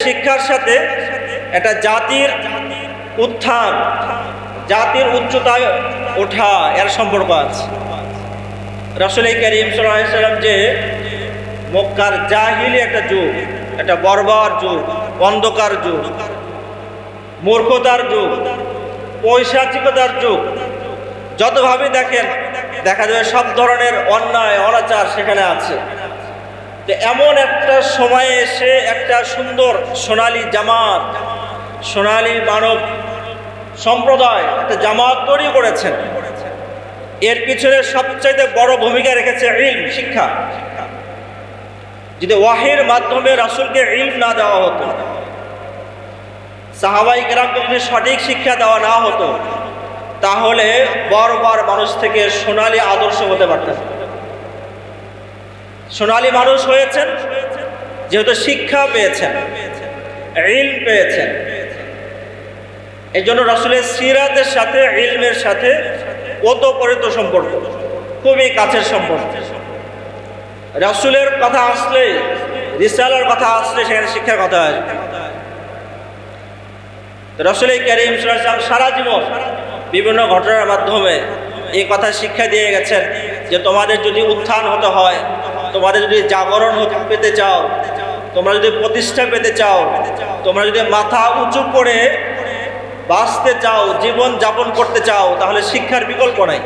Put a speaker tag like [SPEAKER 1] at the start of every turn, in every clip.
[SPEAKER 1] শিক্ষার সাথে একটা জাতির উত্থান, জাতির উচ্চতায় ওঠা এর সম্পর্ক আছে। রাসূল করিম সাল্লাল্লাহু আলাইহি ওয়াসাল্লাম যে মক্কার জাহিলি একটা যুগ, একটা বর্বর যুগ, অন্ধকার যুগ, মূর্খতার যুগ, পৈশাচিকতার যুগ, যতভাবে দেখেন দেখা যাবে সব ধরনের অন্যায় অনাচার সেখানে আছে। তো এমন একটা সময়ে এসে একটা সুন্দর সোনালী জামাত, সোনালী মানব সম্প্রদায় একটা জামাত তৈরি করেছেন। এর পিছনে সবচাইতে বড় ভূমিকা রেখেছে ইলম, শিক্ষা। যদি ওয়াহির মাধ্যমে রাসূলকে ইলম না দেওয়া হতো, সাহাবায়ে কেরামকে যদি সঠিক শিক্ষা দেওয়া না হতো, তাহলে বর্বর মানুষ থেকে সোনালী আদর্শ হতে পারতেন। সোনালী মানুষ হয়েছেন যেহেতু শিক্ষা পেয়েছেন, ইলম পেয়েছেন। এই জন্য রাসূলের সিরাতের সাথে ইলমের সাথে ওতপ্রোত সম্পর্ক, খুবই কাছের সম্পর্ক। রাসূলের কথা আসলে, রিসালার কথা আসলে সেখানে শিক্ষার কথা আসবে। রাসূল করিম সাল্লাল্লাহু আলাইহি ওয়াসাল্লাম সারা জীবন বিভিন্ন ঘটনার মাধ্যমে এই কথা শিক্ষা দিয়ে গেছেন যে তোমাদের যদি উত্থান হতে হয়, তোমাদের যদি জাগরণ পেতে চাও, তোমরা যদি প্রতিষ্ঠা পেতে চাও, তোমরা যদি মাথা উঁচু করে বাঁচতে চাও, জীবন যাপন করতে চাও, তাহলে শিক্ষার বিকল্প নাই।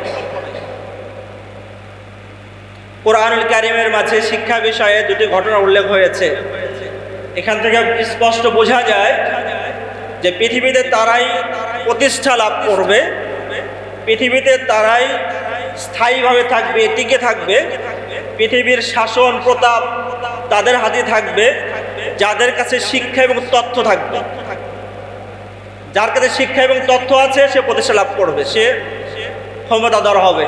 [SPEAKER 1] কোরআনুল কারীমের মাঝে শিক্ষা বিষয়ে দুটি ঘটনা উল্লেখ হয়েছে। এখান থেকে স্পষ্ট বোঝা যায় যে পৃথিবীতে তারাই প্রতিষ্ঠা লাভ করবে, পৃথিবীতে তারাই স্থায়ীভাবে থাকবে, টিকে থাকবে, পৃথিবীর শাসন প্রতাপ তাদের হাতে থাকবে যাদের কাছে শিক্ষা এবং তথ্য থাকবে। যার কাছে শিক্ষা এবং তথ্য আছে সে প্রতিষ্ঠা লাভ করবে, সে ক্ষমতাধর হবে।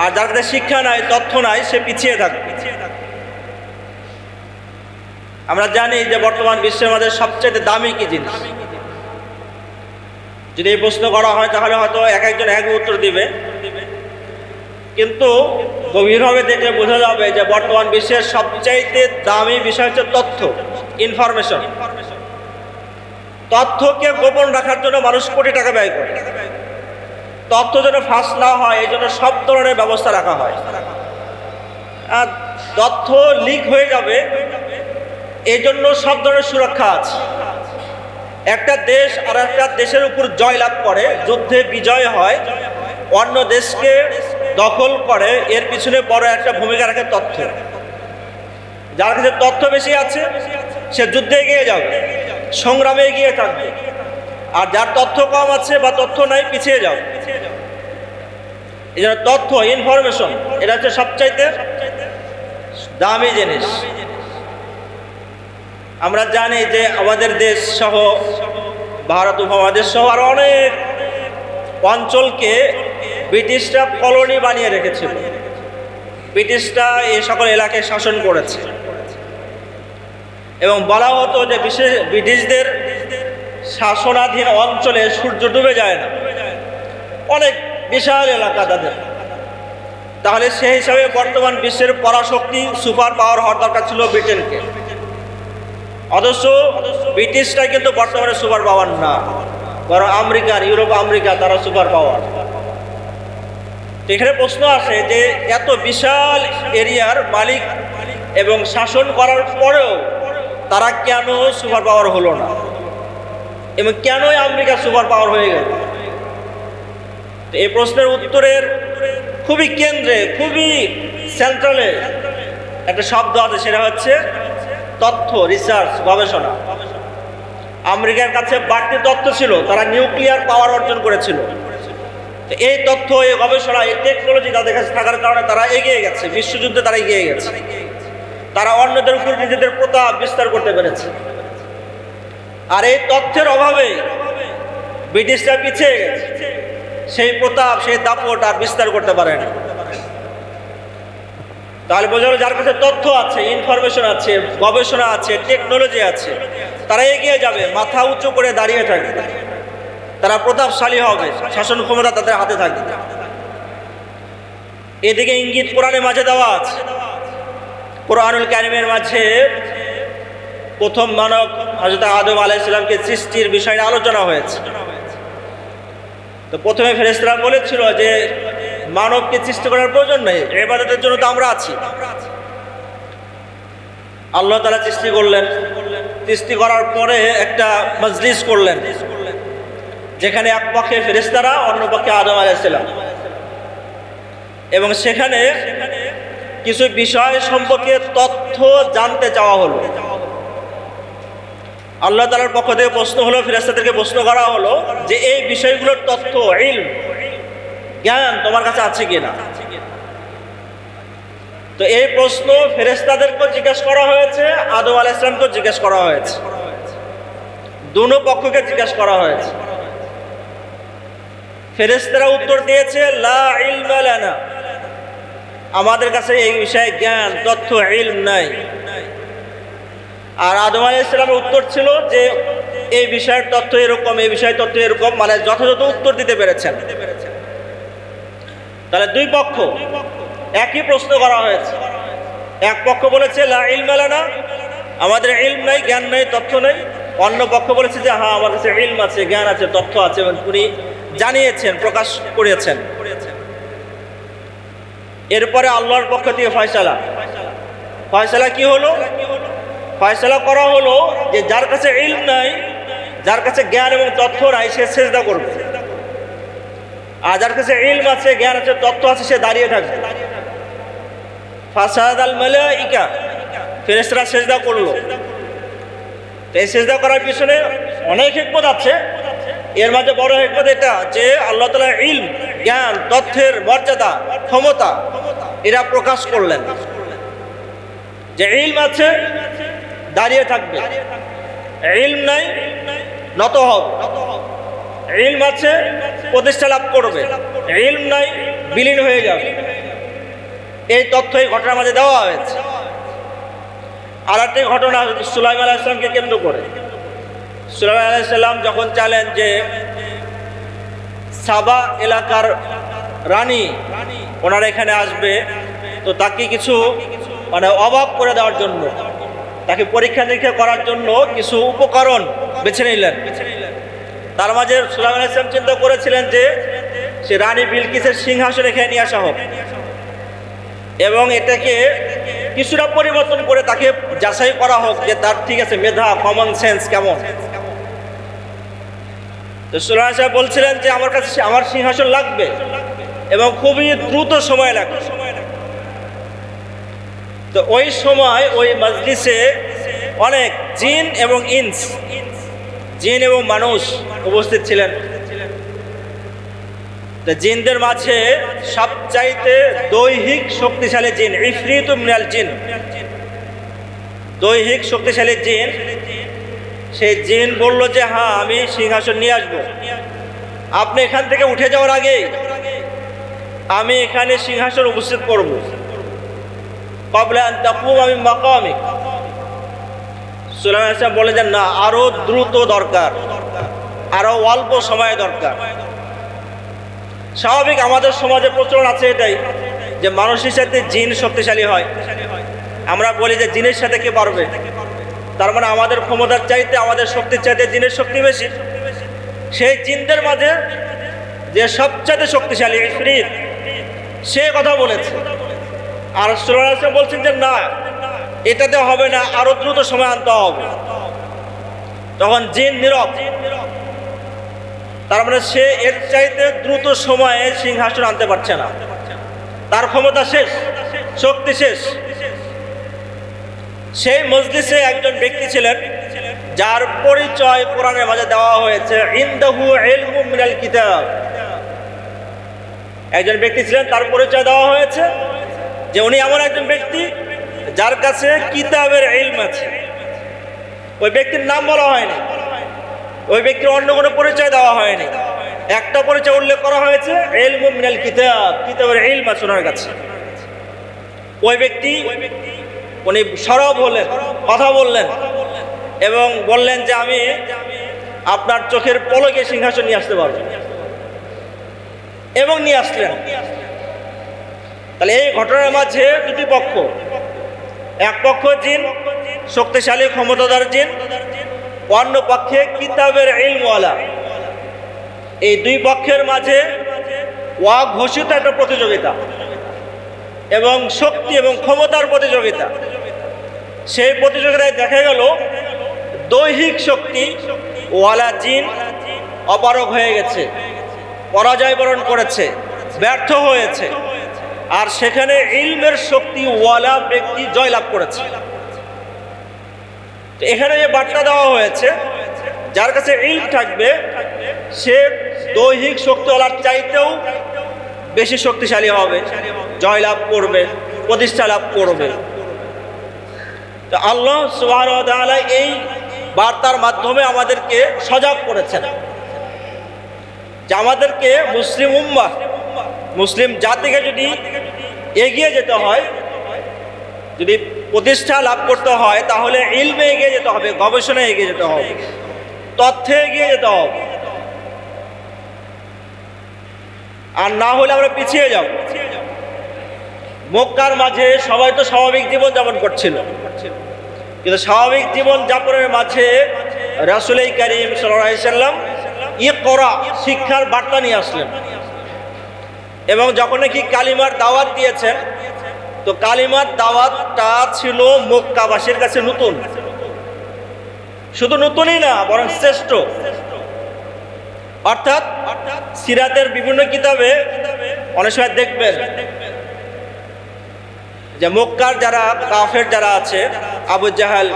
[SPEAKER 1] আর যার কাছে শিক্ষা নাই, তথ্য নাই, সে পিছিয়ে থাকবে। আমরা জানি যে বর্তমান বিশ্বের মধ্যে সবচেয়ে দামি কি জিনিস? যদি এই প্রশ্ন করা হয় তাহলে হয়তো এক একজন এক উত্তর দিবে, কিন্তু গভীরভাবে দেখলে বোঝা যাবে যে বর্তমান বিশ্বের সবচাইতে দামি বিষয় হচ্ছে তথ্য, ইনফরমেশন। তথ্যকে গোপন রাখার জন্য মানুষ কোটি টাকা ব্যয় করে। তথ্য যেন ফাঁস না হয় এই জন্য সব ধরনের ব্যবস্থা রাখা হয়। আর তথ্য লিক হয়ে যাবে এই জন্য সব ধরনের সুরক্ষা আছে। একটা দেশ আর একটা দেশের উপর জয় লাভ করে, যুদ্ধে বিজয় হয়, অন্য দেশকে দখল করে, এর পিছনে বড় একটা ভূমিকা রাখে তথ্য। যার কাছে তথ্য বেশি আছে সে যুদ্ধে এগিয়ে যাবে, সংগ্রামে এগিয়ে থাকবে। আর যার তথ্য কম আছে বা তথ্য নাই, পিছিয়ে যাবে। এই জন্য তথ্য, ইনফরমেশন, এটা হচ্ছে সবচাইতে দামি জিনিস। আমরা জানি যে আমাদের দেশ সহ, ভারত উপমহাদেশ সহ আরো অনেক অঞ্চলকে ব্রিটিশরা কলোনি বানিয়ে রেখেছিল। ব্রিটিশরা এই সকল এলাকায় শাসন করেছে এবং বলা হতো যে বিশেষ ব্রিটিশদের শাসনাধীন অঞ্চলে সূর্য ডুবে যায় না, অনেক বিশাল এলাকা তাদের। তাহলে সেই হিসাবে বর্তমান বিশ্বের পরাশক্তি, সুপার পাওয়ার হওয়ার দরকার ছিল ব্রিটেনকে। অথচ ব্রিটিশরা কিন্তু বর্তমানে সুপার পাওয়ার না, বরং আমেরিকার, ইউরোপ, আমেরিকা তারা সুপার পাওয়ার। এখানে প্রশ্ন আসে যে এত বিশাল এরিয়ার মালিক এবং শাসন করার পরেও তারা কেন সুপার পাওয়ার হলো না, এবং কেনই আমেরিকা সুপার পাওয়ার হয়ে গেল? এই প্রশ্নের উত্তরের খুবই কেন্দ্রে, খুবই সেন্ট্রালে একটা শব্দ আছে, সেটা হচ্ছে তথ্য, রিসার্চ, গবেষণা। আমেরিকার কাছে বাড়তি তথ্য ছিল, তারা নিউক্লিয়ার পাওয়ার অর্জন করেছিল। এই তথ্য, এই গবেষণা, এই টেকনোলজি তাদের কাছে থাকার কারণে তারা এগিয়ে গেছে, বিশ্বযুদ্ধে তারা এগিয়ে গেছে। তারা অন্যদের উপর নিজেদের প্রতাপ বিস্তার করতে পেরেছে। আর এই তথ্যের অভাবে ব্রিটিশরা পিছিয়ে গেছে, সেই প্রতাপ, সেই দাপট আর বিস্তার করতে পারে না। তাহলে বোঝা গেল যার কাছে তথ্য আছে, ইনফরমেশন আছে, গবেষণা আছে, টেকনোলজি আছে, তারা এগিয়ে যাবে, মাথা উঁচু করে দাঁড়িয়ে থাকবে, তারা প্রতাপশালী হবে, শাসন ক্ষমতা তাদের হাতে থাকবে। এদিকে ইঙ্গিত কোরআনের মাঝে দেওয়া আছে। কোরআনুল কারীমের মাঝে প্রথম মানব হযরত আদম আলাইহিস সালামকে সৃষ্টির বিষয়ে আলোচনা হয়েছে। তো প্রথমে ফেরেশতারা বলেছিল যে মানবকে সৃষ্টি করার প্রয়োজন নেই, ইবাদতের জন্য তো আমরা আছি। আল্লাহ তাআলা সৃষ্টি করলেন, সৃষ্টি করার পরে একটা মজলিস করলেন, যেখানে এক পক্ষে ফেরেশতারা, অন্য পক্ষে আদম আলাইহিস সালাম, এবং সেখানে কিছু বিষয় সম্পর্কে তথ্য জানতে চাওয়া হলো। আল্লাহ তাআলার পক্ষ থেকে প্রশ্ন হলো, ফেরেশতাদেরকে প্রশ্ন করা হলো যে এই বিষয়গুলোর তথ্য, ইলম, জ্ঞান তোমার কাছে আছে কিনা। তো এই প্রশ্ন ফেরেশতাদেরকেও জিজ্ঞেস করা হয়েছে, আদম আলাইহিস সালামকেও জিজ্ঞেস করা হয়েছে, দুনো পক্ষকে জিজ্ঞেস করা হয়েছে। ফেরেশতারা উত্তর দিয়েছে লা ইলমা লানা, আমাদের কাছে এই বিষয়ে জ্ঞান, তথ্য, ইলম নাই। আর আদম আলাইহিস সালামের উত্তর ছিল যে এই বিষয়ের তথ্য এরকম, এই বিষয়ের তথ্য এরকম, মানে যথাযথ উত্তর দিতে পেরেছেন। তাহলে দুই পক্ষ একই প্রশ্ন করা হয়েছে। এক পক্ষ বলেছে লা ইলমা লানা, আমাদের ইলম নাই, জ্ঞান নাই, তথ্য নাই। অন্য পক্ষ বলেছে যে হ্যাঁ, আমার কাছে ইলম আছে, জ্ঞান আছে, তথ্য আছে, এবং তিনি জানিয়েছেন, প্রকাশ করেছেন। এরপরে আল্লাহর পক্ষ থেকে ফয়সালা কি হলো? ফয়সালা করা হলো যে যার কাছে ইলম নাই, যার কাছে জ্ঞান এবং তথ্য নাই, সে সিজদা করবে। আর যার কাছে ইলম আছে, জ্ঞান আছে, তথ্য আছে, সে দাঁড়িয়ে থাকবে। ফাসাদাল মালাইকা, ফেরেশতারা সিজদা করলো। এই সিজদা করার পিছনে অনেক হিকমত আছে। এর মাঝে বড় হিকমত এটা যে আল্লাহ তাআলা ইলম, জ্ঞান, তথ্যের মর্যাদা, ক্ষমতা এরা প্রকাশ করলেন। যে ইলম আছে দাঁড়িয়ে থাকবে, ইলম নাই নত হবে, ইলম আছে প্রতিষ্ঠা লাভ করবে, ইলম নাই বিলীন হয়ে যাবে। এই তথ্য এই ঘটনার মাঝে দেওয়া হয়েছে। আর একটি ঘটনা সুলাইমান আলাইহিস সালামকে কেন্দ্র করে। সুলাইমান আলাইহিস সালাম যখন চাইলেন যে সাবা এলাকার রানী ওনারা এখানে আসবে, তো তাকে কিছু মানে অবাক করে দেওয়ার জন্য, তাকে পরীক্ষা নিরীক্ষা করার জন্য কিছু উপকরণ বেছে নিলেন। তার মাঝে সুলাইমান আলাইহিস সালাম চিন্তা করেছিলেন যে সে রানী বিলকিসের সিংহাসন এখানে নিয়ে আসা হোক, এবং এটাকে কিছুটা পরিবর্তন করে তাকে যাচাই করা হোক যে তার ঠিক আছে মেধা, কমন সেন্স কেমন। তো সুলাইমান সাহেব বলছিলেন যে আমার কাছে আমার সিংহাসন লাগবে এবং খুবই দ্রুত সময় লাগবে। তো ওই সময় ওই মজলিসে অনেক জিন এবং ইনস, জিন এবং মানুষ উপস্থিত ছিলেন। তো জিনদের মাঝে সবচাইতে দৈহিক শক্তিশালী জিন ইফরিত মিনাল জিন, দৈহিক শক্তিশালী জিন, সেই জিন বলল যে হ্যাঁ, আমি সিংহাসন নিয়ে আসবো। আপনি এখান থেকে উঠে যাওয়ার আগে আমি এখানে সিংহাসন উপস্থিত করব। ক্বাবলা আন তাকুম মিন মাকামিক। সুলাইমান সাহেব বলে যে না, আরো দ্রুত দরকার, আরো অল্প সময় দরকার। স্বাভাবিক আমাদের সমাজে প্রচলন আছে এটাই যে মানুষের সাথে জিন শক্তিশালী হয়। আমরা বলি যে জিনের সাথে কে পারবে, তার মানে আমাদের ক্ষমতার চাইতে, আমাদের শক্তির চাইতে জিনের শক্তি বেশি। সেই জিনদের মাঝে যে সবচাইতে শক্তিশালী ইফরিত, সে কথা বলেছে। আর সুলাইমান সাহেব বলছেন যে না, এটাতে হবে না, আরো দ্রুত সময় আনতে হবে। তখন জিন নীরব, তার মানে সে এর চাইতে দ্রুত সময়ে সিংহাসন আনতে পারছে না, তার ক্ষমতা শেষ, শক্তি শেষ। সেই মজলিসে একজন ব্যক্তি ছিলেন যার পরিচয় কোরআনের মাঝে দেওয়া হয়েছে, ইনদাহু ইলমুম মিনাল কিতাব। একজন ব্যক্তি ছিলেন, তার পরিচয় দেওয়া হয়েছে যে উনি এমন একজন ব্যক্তি যার কাছে কিতাবের ইলম আছে। ওই ব্যক্তির নাম বলা হয়নি, ওই ব্যক্তির অন্য কোনো পরিচয় দেওয়া হয়নি, একটা পরিচয় উল্লেখ করা হয়েছে, ইলমুম মিনাল কিতাব, কিতাবের ইলম আছে ওনার কাছে। ওই ব্যক্তি উনি সরব হলেন, কথা বললেন এবং বললেন যে আমি আপনার চোখের পলকে সিংহাসন নিয়ে আসতে পারবো, এবং নিয়ে আসলেন। তাহলে এই ঘটনার মাঝে দুটি পক্ষ, এক পক্ষ জিন শক্তিশালী ক্ষমতাধর জিন, অন্য পক্ষে কিতাবের ইলমওয়ালা। এই দুই পক্ষের মাঝে অঘোষিত একটা প্রতিযোগিতা এবং শক্তি এবং ক্ষমতার প্রতিযোগিতা। সেই প্রতিযোগিতায় দেখা গেল দৈহিক শক্তি ওয়ালা জিন অপারগ হয়ে গেছে, পরাজয় বরণ করেছে, ব্যর্থ হয়েছে, আর সেখানে ইলমের শক্তি ওয়ালা ব্যক্তি জয়লাভ করেছে। তো এখানে যে বার্তা দেওয়া হয়েছে, যার কাছে ইলম থাকবে সে দৈহিক শক্তিওয়ালার চাইতেও বেশি শক্তিশালী হবে, জয়লাভ করবে, প্রতিষ্ঠা লাভ করবে। তো আল্লাহ সুবহানাহু ওয়া তাআলা এই বার্তার মাধ্যমে আমাদেরকে সজাগ করেছেন যে আমাদেরকে মুসলিম উম্মাহ, মুসলিম জাতিকে যদি এগিয়ে যেতে হয়, যদি প্রতিষ্ঠা লাভ করতে হয়, তাহলে ইলমে এগিয়ে যেতে হবে, গবেষণায় এগিয়ে যেতে হবে, তথ্যে এগিয়ে যেতে হবে। আর না হলে আমরা পিছিয়ে যাব। মক্কার মাঝে সবাই তো স্বাভাবিক জীবন যাপন করছিল, কিন্তু স্বাভাবিক জীবন যাপনের মাঝে রাসূল কারীম সাল্লাল্লাহু আলাইহি সাল্লাম ইকরা শিক্ষার বার্তা নিয়ে আসলেন। এবং যখন নাকি কালিমার দাওয়াত দিয়েছেন, তো কালিমার দাওয়াতটা ছিল মক্কাবাসীর কাছে নতুন। শুধু নতুনই না, বরং শ্রেষ্ঠ। অর্থাৎ সিরাতের বিভিন্ন কিতাবে অনেক সময় দেখবেন যে মক্কার যারা কাফের যারা আছে, আবু জাহাল,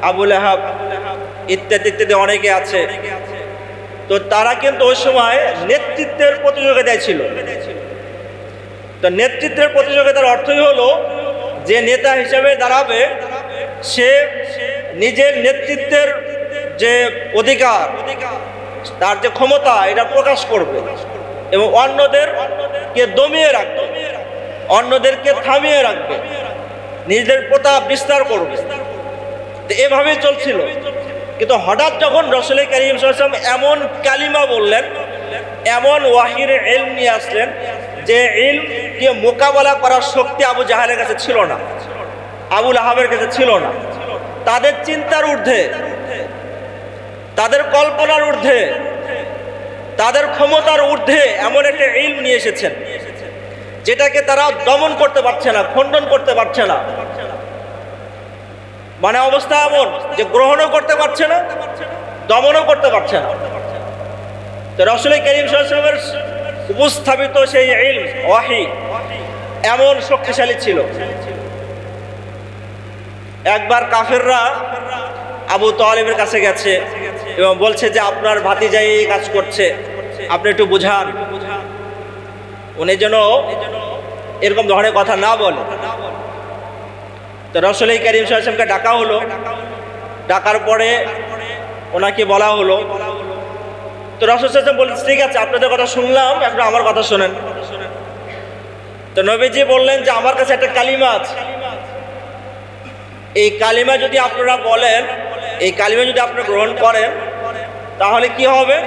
[SPEAKER 1] আবু লাহাব ইত্যাদি ইত্যাদি অনেকে আছে, তো তারা কিন্তু ওই সময় নেতৃত্বের প্রতিযোগিতায় ছিল। তো নেতৃত্বের প্রতিযোগিতার অর্থই হলো যে নেতা হিসেবে দাঁড়াবে সে নিজের নেতৃত্বের যে অধিকার, তার যে ক্ষমতা, এটা প্রকাশ করবে এবং অন্যদেরকে দমিয়ে রাখবে, অন্যদেরকে থামিয়ে রাখবে, নিজেদের প্রতাপ বিস্তার করবে। তো এভাবেই চলছিল। কিন্তু হঠাৎ যখন রাসূল কারীম সাল্লাল্লাহু আলাইহি ওয়াসাল্লাম এমন কালিমা বললেন, এমন ওয়াহির ইলম নিয়ে আসলেন যে ইলমকে মোকাবেলা করার শক্তি আবু জাহালের কাছে ছিল না, আবু লাহাবের কাছে ছিল না। তাদের চিন্তার ঊর্ধ্বে, তাদের কল্পনার ঊর্ধ্বে, তাদের ক্ষমতার ঊর্ধ্বে এমন একটা ইলম নিয়ে এসেছেন যেটাকে তারা দমন করতে পারছে না, খণ্ডন করতে পারছে না। মানে অবস্থা এমন যে গ্রহণও করতে পারছে না, দমনও করতে পারছে না। তো রাসূল কারীম সাল্লাল্লাহু আলাইহি ওয়াসাল্লামের উপস্থাপিত সেই ইলম ওয়াহী এমন শক্তিশালী ছিল। একবার কাফেররা আবু তালেবের কাছে গেছে এবং বলছে যে আপনার ভাতিজা এই কাজ করছে, আপনি একটু বুঝান, উনি যেন এরকম ধরনের কথা না বলে। তো রাসূল কারীম সাল্লাল্লাহু আলাইহি ওয়াসাল্লামকে ডাকা হলো। ডাকার পরে ওনাকে বলা হলো। তো রাসূল সাল্লাল্লাহু আলাইহি ওয়াসাল্লাম বললেন, ঠিক আছে, আপনাদের কথা শুনলাম, এখন আমার কথা শোনেন। তো নবীজি বললেন যে আমার কাছে একটা কালিমা আছে, এই কালিমা যদি আপনারা বলেন, এই কালিমা যদি আপনারা গ্রহণ করেন, তাহলে কি হবে?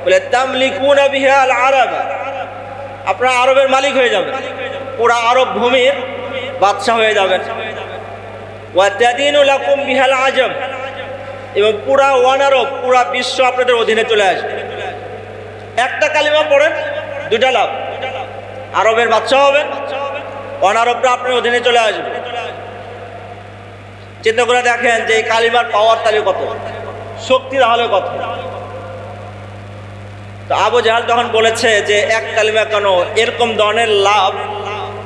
[SPEAKER 1] বলে তামলিকুনা বিহা আল আরব, আপনারা আরবের মালিক হয়ে যাবেন, পুরা আরব ভূমির বাদশা হয়ে যাবেন। ওয়া তাদিনু লাকুম বিহাল আজম, এবং পুরা ওয়ানারব, পুরা বিশ্ব আপনাদের অধীনে চলে আসবে। একটা কালিমা পড়েন, দুটা লাভ, আরবের বাদশা হবেন, ওয়ানারবরা আপনার অধীনে চলে আসবে। চিন্তা করে দেখেন যে এই কালিমার পাওয়ার তাহলে কত, শক্তি তাহলে কত। তো আবু জাহাল তখন বলেছে যে এক কালিমা কেন, এরকম ধরনের লাভ,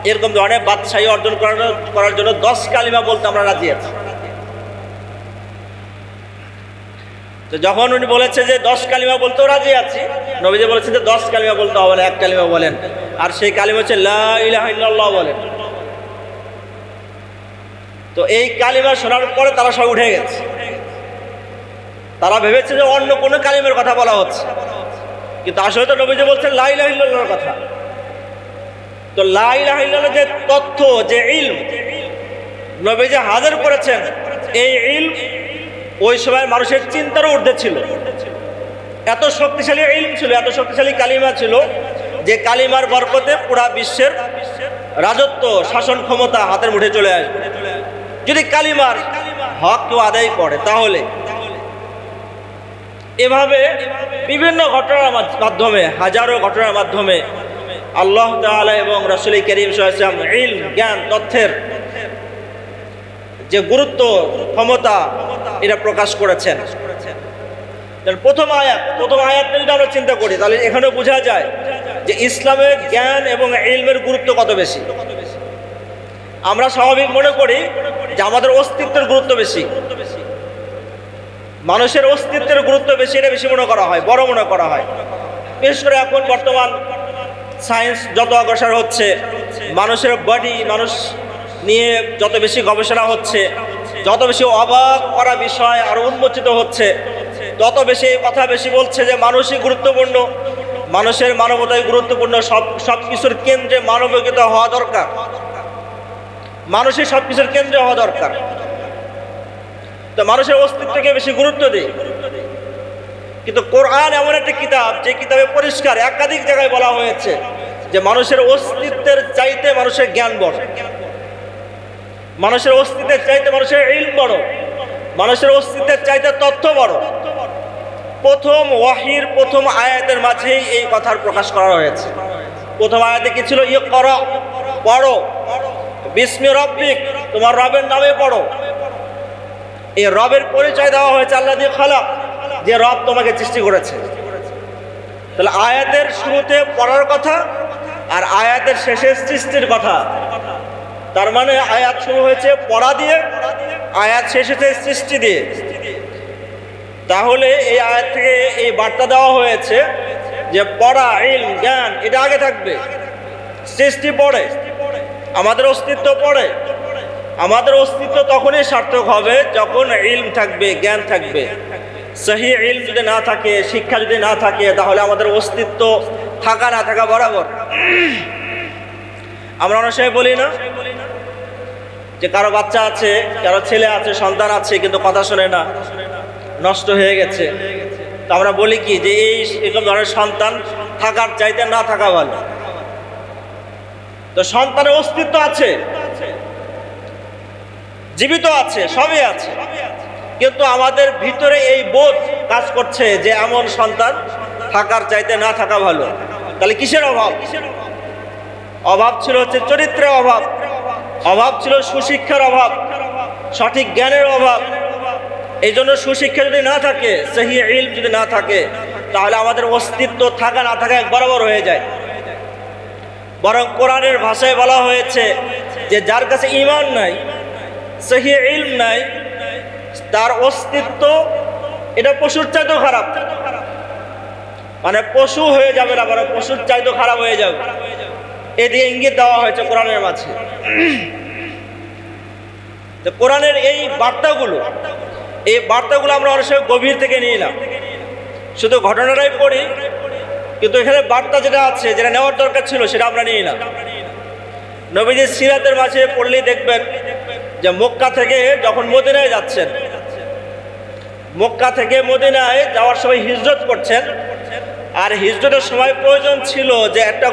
[SPEAKER 1] এরকম ধরনের বাদশাহী অর্জন করার জন্য 10 কালিমা বলতে আমরা রাজি আছি। তো যখন উনি বলেছে যে 10 কালিমা বলতেও রাজি আছি, নবীজি বলেছেন যে 10 কালিমা বলতে হবে না, এক কালিমা বলেন, আর সেই কালিমা হচ্ছে লা ইলাহা ইল্লাল্লাহ বলেন। তো এই কালিমা শোনার পরে তারা সব উঠে গেছে। তারা ভেবেছে যে অন্য কোনো কালিমের কথা বলা হচ্ছে, কিন্তু আসলে তো নবীজি বলছেন লা ইলাহা ইল্লাল্লাহর কথা। তো লা ইলাহা ইল্লাল্লাহ যে তথ্য, যে ইলম নবীজি হাজির করেছেন, এই ইলম ওই সময় মানুষের চিন্তারও ঊর্ধ্বে ছিল। এত শক্তিশালী ইলম ছিল, এত শক্তিশালী কালিমা ছিল যে কালিমার বরকতে পুরা বিশ্বের রাজত্ব, শাসন ক্ষমতা হাতের মুঠে চলে আসবে। যদি কালিমার হক কেউ আদায় করে, তাহলে এভাবে বিভিন্ন ঘটনার মাধ্যমে, হাজারো ঘটনার মাধ্যমে আল্লাহ তাআলা এবং রাসূল করিম সাল্লাল্লাহু আলাইহি ওয়াসাল্লাম ইলম, জ্ঞান, তথ্যের যে গুরুত্ব, ক্ষমতা, এটা প্রকাশ করেছেন। প্রথম আয়াত যদি আমরা চিন্তা করি, তাহলে এখানে বোঝা যায় যে ইসলামের জ্ঞান এবং ইলমের গুরুত্ব কত বেশি। আমরা স্বাভাবিক মনে করি যে আমাদের অস্তিত্বের গুরুত্ব বেশি, মানুষের অস্তিত্বের গুরুত্ব বেশি, এটা বেশি মনে করা হয়, বড় মনে করা হয়। বিশেষ করে এখন বর্তমান সায়েন্স যত অগ্রসর হচ্ছে, মানুষের বডি, মানুষ নিয়ে যত বেশি গবেষণা হচ্ছে, যত বেশি অবাক করা বিষয় আরো উন্মোচিত হচ্ছে, তত বেশি এই কথা বেশি বলছে যে মানুষই গুরুত্বপূর্ণ, মানুষের মানবতাই গুরুত্বপূর্ণ, সব কিছুর কেন্দ্রে মানবিকতা হওয়া দরকার, মানুষের সব কিছুর কেন্দ্রে হওয়া দরকার। তো মানুষের অস্তিত্বকে বেশি গুরুত্ব দেয়। কিন্তু কোরআন এমন একটা কিতাব, যে কিতাবে পরিষ্কার একাধিক জায়গায় বলা হয়েছে যে মানুষের অস্তিত্বের চাইতে মানুষের জ্ঞান বড়, মানুষের অস্তিত্বের চাইতে মানুষের ইলম বড়, মানুষের অস্তিত্বের চাইতে তথ্য বড়। প্রথম ওয়াহির প্রথম আয়াতের মাঝেই এই কথার প্রকাশ করা হয়েছে। প্রথম আয়াতে কি ছিল? ইকরা, পড়ো, বিস্মি রব্বিক, তোমার রবের নামে পড়ো। এই রবের পরিচয় দেওয়া হয়েছে আল্লাযী খালাক, যে রব তোমাকে সৃষ্টি করেছে। তাহলে আয়াতের শুরুতে পড়ার কথা আর আয়াতের শেষে সৃষ্টির কথা। তার মানে আয়াত শুরু হয়েছে পড়া দিয়ে, আয়াত শেষ হয়েছে সৃষ্টি দিয়ে। তাহলে এই আয়াত থেকে এই বার্তা দেওয়া হয়েছে যে পড়া, ইলম, জ্ঞান এটা আগে থাকবে, সৃষ্টি পড়ে, আমাদের অস্তিত্ব পড়ে। আমাদের অস্তিত্ব তখনই সার্থক হবে যখন ইলম থাকবে, জ্ঞান থাকবে। সহি ইলম যদি না থাকে, শিক্ষা যদি না থাকে, তাহলে আমাদের অস্তিত্ব থাকা না থাকা বরাবর। আমরা অনেক সময় বলি না যে কারো বাচ্চা আছে, কারো ছেলে আছে, সন্তান আছে, কিন্তু কথা শোনে না, নষ্ট হয়ে গেছে। তো আমরা বলি কি যে এরকম ধরনের সন্তান থাকার চাইতে না থাকা ভালো। তো সন্তানের অস্তিত্ব আছে, জীবিত আছে, সবই আছে, কিন্তু আমাদের ভিতরে এই বোধ কাজ করছে যে এমন সন্তান থাকার চাইতে না থাকা ভালো। তাহলে কিসের অভাব? অভাব ছিল হচ্ছে চরিত্রের অভাব, অভাব ছিল সুশিক্ষার অভাব, সঠিক জ্ঞানের অভাব। এই জন্য সুশিক্ষা যদি না থাকে, সহি ইলম যদি না থাকে, তাহলে আমাদের অস্তিত্ব থাকা না থাকা এক বরাবর হয়ে যায়। বরং কোরআনের ভাষায় বলা হয়েছে যে যার কাছে ঈমান নাই, সহি ইলম নাই, তার অস্তিত্ব এটা পশুর চাইতেও খারাপ। মানে পশু হয়ে যাবে না, বরং পশুর চাইতেও খারাপ হয়ে যাবে। এদিকে ইঙ্গিত দেওয়া হয়েছে কোরআনের মাঝে। কোরআনের এই বার্তাগুলো আমরা অনেক সময় গভীর থেকে নিয়ে এলাম, শুধু ঘটনাটাই পড়ি, কিন্তু এখানে বার্তা যেটা আছে, যেটা নেওয়ার দরকার ছিল, সেটা আমরা নিয়ে এলাম। নবীজির সিরাতের মাঝে পড়লেই দেখবেন যে মক্কা থেকে যখন মদিনায় যাচ্ছেন, মক্কা থেকে মদিনায় যাওয়ার সময় হিজরত করছেন, আর হিজরতের সময় প্রয়োজন ছিল যে একটা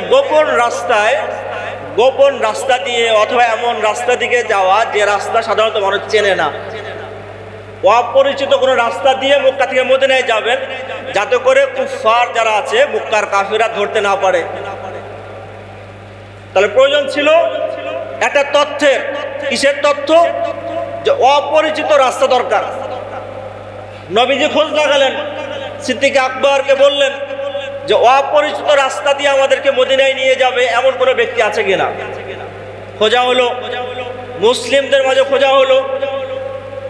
[SPEAKER 1] গোপন রাস্তা দিয়ে, অথবা এমন রাস্তা দিকে যাওয়া যে রাস্তা সাধারণত মানুষ চেনে না, অপরিচিত কোনো রাস্তা দিয়ে মক্কা থেকে মদিনায় যাবেন, যাতে করে কুফার যারা আছে, মক্কার কাফিরা ধরতে না পারে। তাহলে প্রয়োজন ছিল একটা তথ্যের। কিসের তথ্য? যে অপরিচিত রাস্তা দরকার। নবীজি খোঁজ লাগালেন, সিদ্দিক আকবরকে বললেন যে অপরিচিত রাস্তা দিয়ে আমাদেরকে মদিনায় নিয়ে যাবে এমন কোনো ব্যক্তি আছে কিনা। খোঁজা হলো, মুসলিমদের মাঝে খোঁজা হলো,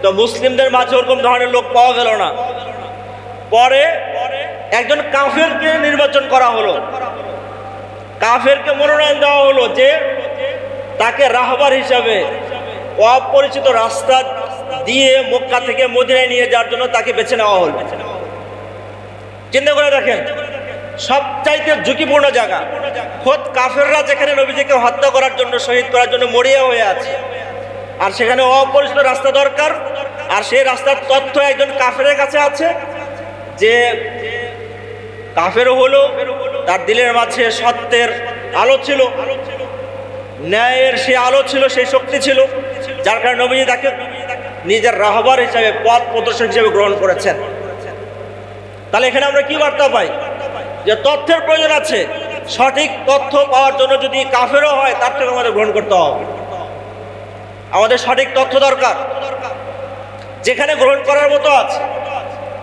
[SPEAKER 1] তো মুসলিমদের মাঝে ওরকম ধরনের লোক পাওয়া গেল না। পরে একজন কাফেরকে নির্বাচন করা হলো, কাফেরকে মনোনয়ন দেওয়া হলো যে তাকে রাহবার হিসাবে অপরিচিত রাস্তা দিয়ে মক্কা থেকে মদিনায় নিয়ে যাওয়ার জন্য তাকে বেছে নেওয়া হলো। চিন্তা করে দেখেন, সবচাইতে ঝুঁকিপূর্ণ জায়গা। খোদ কাফেররা যেখানে নবীজিকে হত্যা করার জন্য, শহীদ করার জন্য মরিয়া হয়ে আছে, আর সেখানে অপরিচিত রাস্তা দরকার, আর সেই রাস্তার তথ্য একজন কাফেরের কাছে আছে, যে কাফেরও হলো, তার দিলের মাঝে সত্যের আলো ছিল, ন্যায়ের সেই আলো ছিল, সেই শক্তি ছিল, যার কারণে নবীজি তাকে নিজের রাহবার হিসাবে, পথ প্রদর্শক হিসেবে গ্রহণ করেছেন। তাহলে এখানে আমরা কি বার্তা পাই? যে তথ্যের প্রয়োজন আছে। সঠিক তথ্য পাওয়ার জন্য যদি কাফেরও হয়, তার থেকে আমাদের গ্রহণ করতে হবে। আমাদের সঠিক তথ্য দরকার, যেখানে গ্রহণ করার মতো আছে।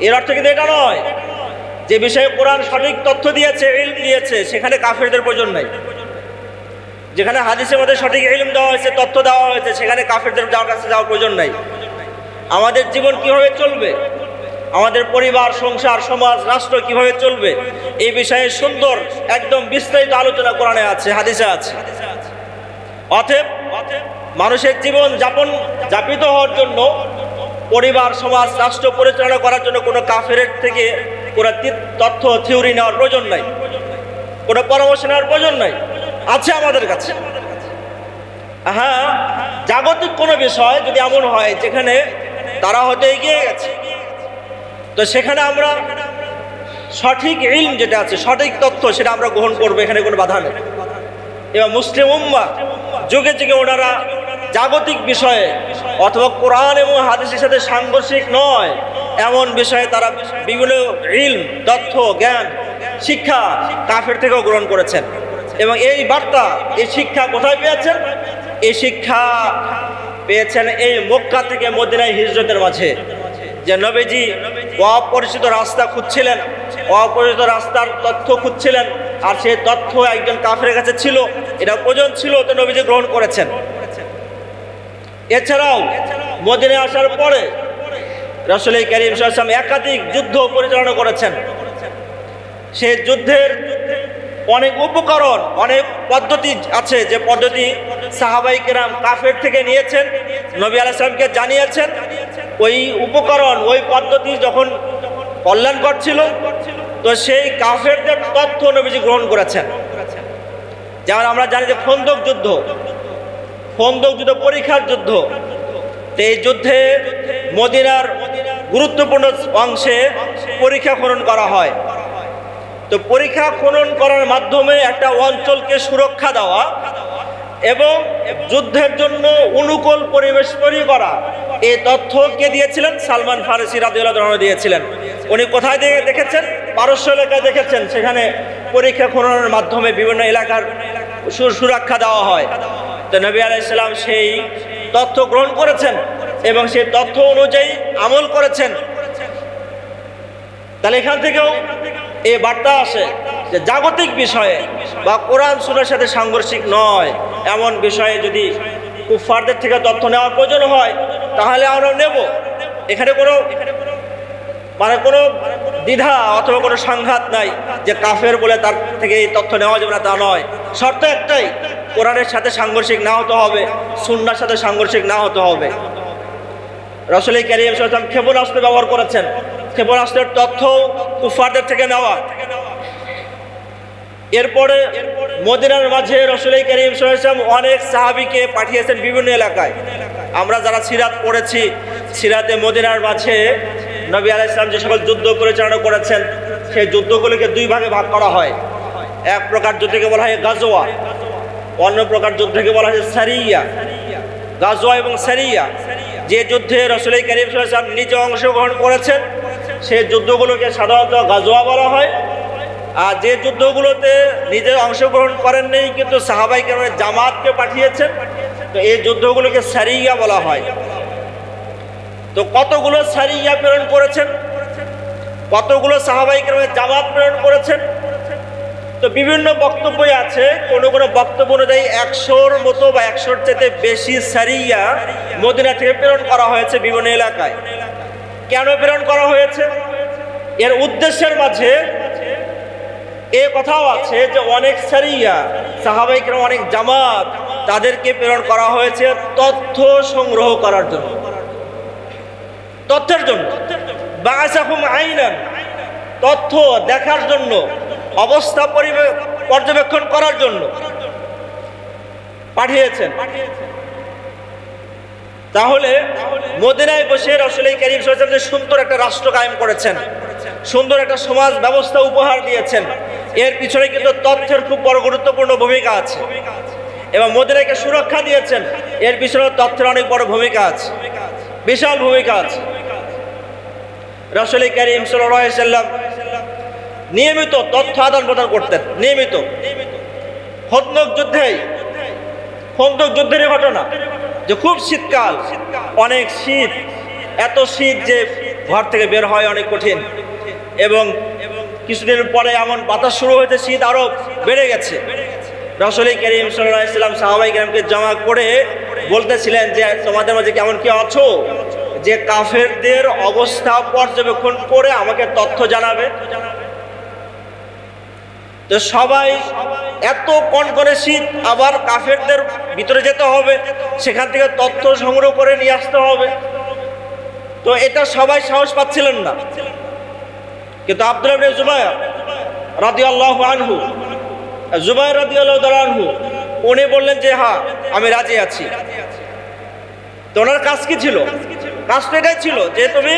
[SPEAKER 1] এর অর্থ কিন্তু এটা নয় যে বিষয়ে কোরআন সঠিক তথ্য দিয়েছে, ইলম দিয়েছে, সেখানে কাফেরদের প্রয়োজন নাই। যেখানে হাদিসের মধ্যে সঠিক ইলম দেওয়া হয়েছে, তথ্য দেওয়া হয়েছে, সেখানে কাফেরদের যাওয়ার কাছে যাওয়ার প্রয়োজন নাই। আমাদের জীবন কিভাবে চলবে, আমাদের পরিবার, সংসার, সমাজ, রাষ্ট্র কিভাবে চলবে, এই বিষয়ে সুন্দর একদম বিস্তারিত আলোচনা কোরআনে আছে, হাদিসে আছে। অতএব মানুষের জীবন যাপিত হওয়ার জন্য, পরিবার, সমাজ, রাষ্ট্র পরিচালনা করার জন্য কোনো কাফেরের থেকে কোনো তথ্য থিওরি নেওয়ার প্রয়োজন নাই, কোনো পরামর্শ নেওয়ার প্রয়োজন নাই, আছে আমাদের কাছে। হ্যাঁ, জাগতিক কোনো বিষয় যদি এমন হয় যেখানে তারা হয়তো এগিয়ে গেছে, তো সেখানে আমরা সঠিক ইলম যেটা আছে, সঠিক তথ্য, সেটা আমরা গ্রহণ করবো, এখানে কোনো বাধা নেই। এবং মুসলিম উম্মাহ যুগে যুগে ওনারা জাগতিক বিষয়ে অথবা কোরআন এবং হাদিসের সাথে সাংঘর্ষিক নয় এমন বিষয়ে তারা বিভিন্ন ইলম, তথ্য, জ্ঞান, শিক্ষা কাফের থেকেও গ্রহণ করেছেন। এবং এই বার্তা, এই শিক্ষা কোথায় পেয়েছেন? এই শিক্ষা পেয়েছেন এই মক্কা থেকে মদিনায় হিজরতের মাঝে, যে নবীজি অপরিচিত রাস্তা খুঁজছিলেন, অপরিচিত রাস্তার তথ্য খুঁজছিলেন, আর সেই তথ্য একজন কাফেরের কাছে ছিল, এটা প্রয়োজন ছিল, তো নবীজি গ্রহণ করেছেন। এছাড়াও মদিনায় আসার পরে রাসূল কারীম সাল্লাল্লাহু আলাইহি ওয়াসাল্লাম একাধিক যুদ্ধ পরিচালনা করেছেন। সেই যুদ্ধের অনেক উপকরণ, অনেক পদ্ধতি আছে, যে পদ্ধতি সাহাবাই কেরাম কাফের থেকে নিয়েছেন, নবী আলাইহিস সালামকে জানিয়েছেন। ওই উপকরণ, ওই পদ্ধতি যখন কল্যাণকর ছিল, তো সেই কাফেরদের তথ্য নবীজি গ্রহণ করেছেন। যেমন আমরা জানি যে খন্দক যুদ্ধ পরীক্ষার যুদ্ধ, তো এই যুদ্ধে মদিনার গুরুত্বপূর্ণ অংশে পরীক্ষা খনন করা হয়। তো পরীক্ষা খনন করার মাধ্যমে একটা অঞ্চলকে সুরক্ষা দেওয়া এবং যুদ্ধের জন্য অনুকূল পরিবেশ তৈরি করা, এই তথ্য কে দিয়েছিলেন? সালমান ফারসি রাদিয়াল্লাহু আনহু দিয়েছিলেন। উনি কোথায় দেখেছেন? পারস্য এলাকায় দেখেছেন। সেখানে পরীক্ষা খননের মাধ্যমে বিভিন্ন এলাকার সুরক্ষা দেওয়া হয়। তো নবী আলাইহিস সালাম সেই তথ্য গ্রহণ করেছেন এবং সেই তথ্য অনুযায়ী আমল করেছেন। তাহলে এখান থেকেও এই বার্তা আসে যে জাগতিক বিষয়ে বা কোরআন সুন্নাহর সাথে সাংঘর্ষিক নয় এমন বিষয়ে যদি কুফফারদের থেকে তথ্য নেওয়ার প্রয়োজন হয়, তাহলে আমরা নেব। এখানে কোনো দ্বিধা অথবা কোনো সংঘাত নাই যে কাফের বলে তার থেকে এই তথ্য নেওয়া যাবে না, তা নয়। শর্ত একটাই, কোরআনের সাথে সাংঘর্ষিক না হতে হবে, সুন্নাহর সাথে সাংঘর্ষিক না হতে হবে। রাসূল কারীম সাল্লাল্লাহু আলাইহি ওয়াসাল্লাম ক্ষেপণাস্ত্র ব্যবহার করেছেন, ক্ষেপণাস্ত্রের তথ্য কুফফারদের থেকে নেওয়া। এরপরে মদিনার মাঝে রাসূল কারীম সাল্লাল্লাহু আলাইহি ওয়াসাল্লাম অনেক সাহাবীকে পাঠিয়েছেন বিভিন্ন এলাকায়। আমরা যারা সিরাত পড়েছি, সিরাতে মদিনার মাঝে নবী আলাইহিস সালাম যে সকল যুদ্ধ পরিচালনা করেছেন, সেই যুদ্ধগুলোকে দুই ভাগে ভাগ করা হয়। এক প্রকার যুদ্ধকে বলা হয় গাজওয়া, অন্য প্রকার যুদ্ধকে বলা হয় সারিয়া। গাজওয়া এবং সারিয়া, যে যুদ্ধে রাসূল কারীম সাল্লাল্লাহু আলাইহি ওয়াসাল্লাম নিজে অংশগ্রহণ করেছেন, সেই যুদ্ধগুলোকে সাধারণত গাজওয়া বলা হয়। আর যে যুদ্ধগুলোতে নিজে অংশগ্রহণ করেন নেই কিন্তু সাহাবাই কেরামের জামাতকে পাঠিয়েছেন, তো এই যুদ্ধগুলোকে সারিয়া বলা হয়। তো কতগুলো সারিয়া প্রেরণ করেছেন, কতগুলো সাহাবাই কেরামের জামাত প্রেরণ করেছেন, তো বিভিন্ন বক্তব্যই আছে। কোনো কোনো বক্তব্য অনুযায়ী 100-র মতো বা 100-র চেয়ে বেশি সারিয়া মদিনা থেকে প্রেরণ করা হয়েছে বিভিন্ন এলাকায়। কেন প্রেরণ করা হয়েছে? এর উদ্দেশ্যের মাঝে এ কথাও আছে যে অনেক সারিয়া, সাহাবাই কেরাম, অনেক জামাত, তাদেরকে প্রেরণ করা হয়েছে তথ্য সংগ্রহ করার জন্য, তথ্যের জন্য। বাআসাহুম আইনান, তথ্য দেখার জন্য, অবস্থা পর্যবেক্ষণ করার জন্য পাঠিয়েছেন। তাহলে মদিনায় বসে রাসূল কারীম সাল্লাল্লাহু আলাইহি ওয়াসাল্লাম সুন্দর একটা রাষ্ট্র কায়েম করেছেন, সুন্দর একটা সমাজ ব্যবস্থা উপহার দিয়েছেন। এর পিছনে কিন্তু তথ্যের খুব বড় গুরুত্বপূর্ণ ভূমিকা আছে। এবং মদিনাকে সুরক্ষা দিয়েছেন, এর পিছনে তথ্যের অনেক বড় ভূমিকা আছে। বিশাল ভূমিকা আছে। রাসূল কারীম সাল্লাল্লাহু আলাইহি সাল্লাম নিয়মিত তথ্য আদান প্রদান করতেন, নিয়মিত। খন্দক যুদ্ধের ঘটনা, যে খুব শীতকাল, অনেক শীত, এত শীত যে ঘর থেকে বের হয় অনেক কঠিন, এবং কিছুদিন পরে এমন বাতাস শুরু হয়েছে, শীত আরো বেড়ে গেছে। রাসূল কারীম সাল্লাল্লাহু আলাইহি সাল্লাম সাহাবায়ে কেরামকে জমা করে বলতেছিলেন যে তোমাদের মাঝে কেমন কি আছো, যে কাফেরদের অবস্থা পর্যবেক্ষণ করে আমাকে তথ্য জানাবে। তো সবাই, এত কনকনে শীত, আবার কাফেরদের ভিতরে যেতে হবে, সেখান থেকে তথ্য সংগ্রহ করে নিয়ে আসতে হবে, তো এটা সবাই সাহস পাচ্ছিলেন না। কিন্তু আব্দুল্লাহ ইবনে জুবায়ের রাদিয়াল্লাহু আনহু, জুবায়ের রাদিয়াল্লাহু তাআলা আনহু, উনি বললেন যে হ্যাঁ আমি রাজি আছি। তো ওনার কাজ কি ছিল? কাজ তো এটাই ছিল যে তুমি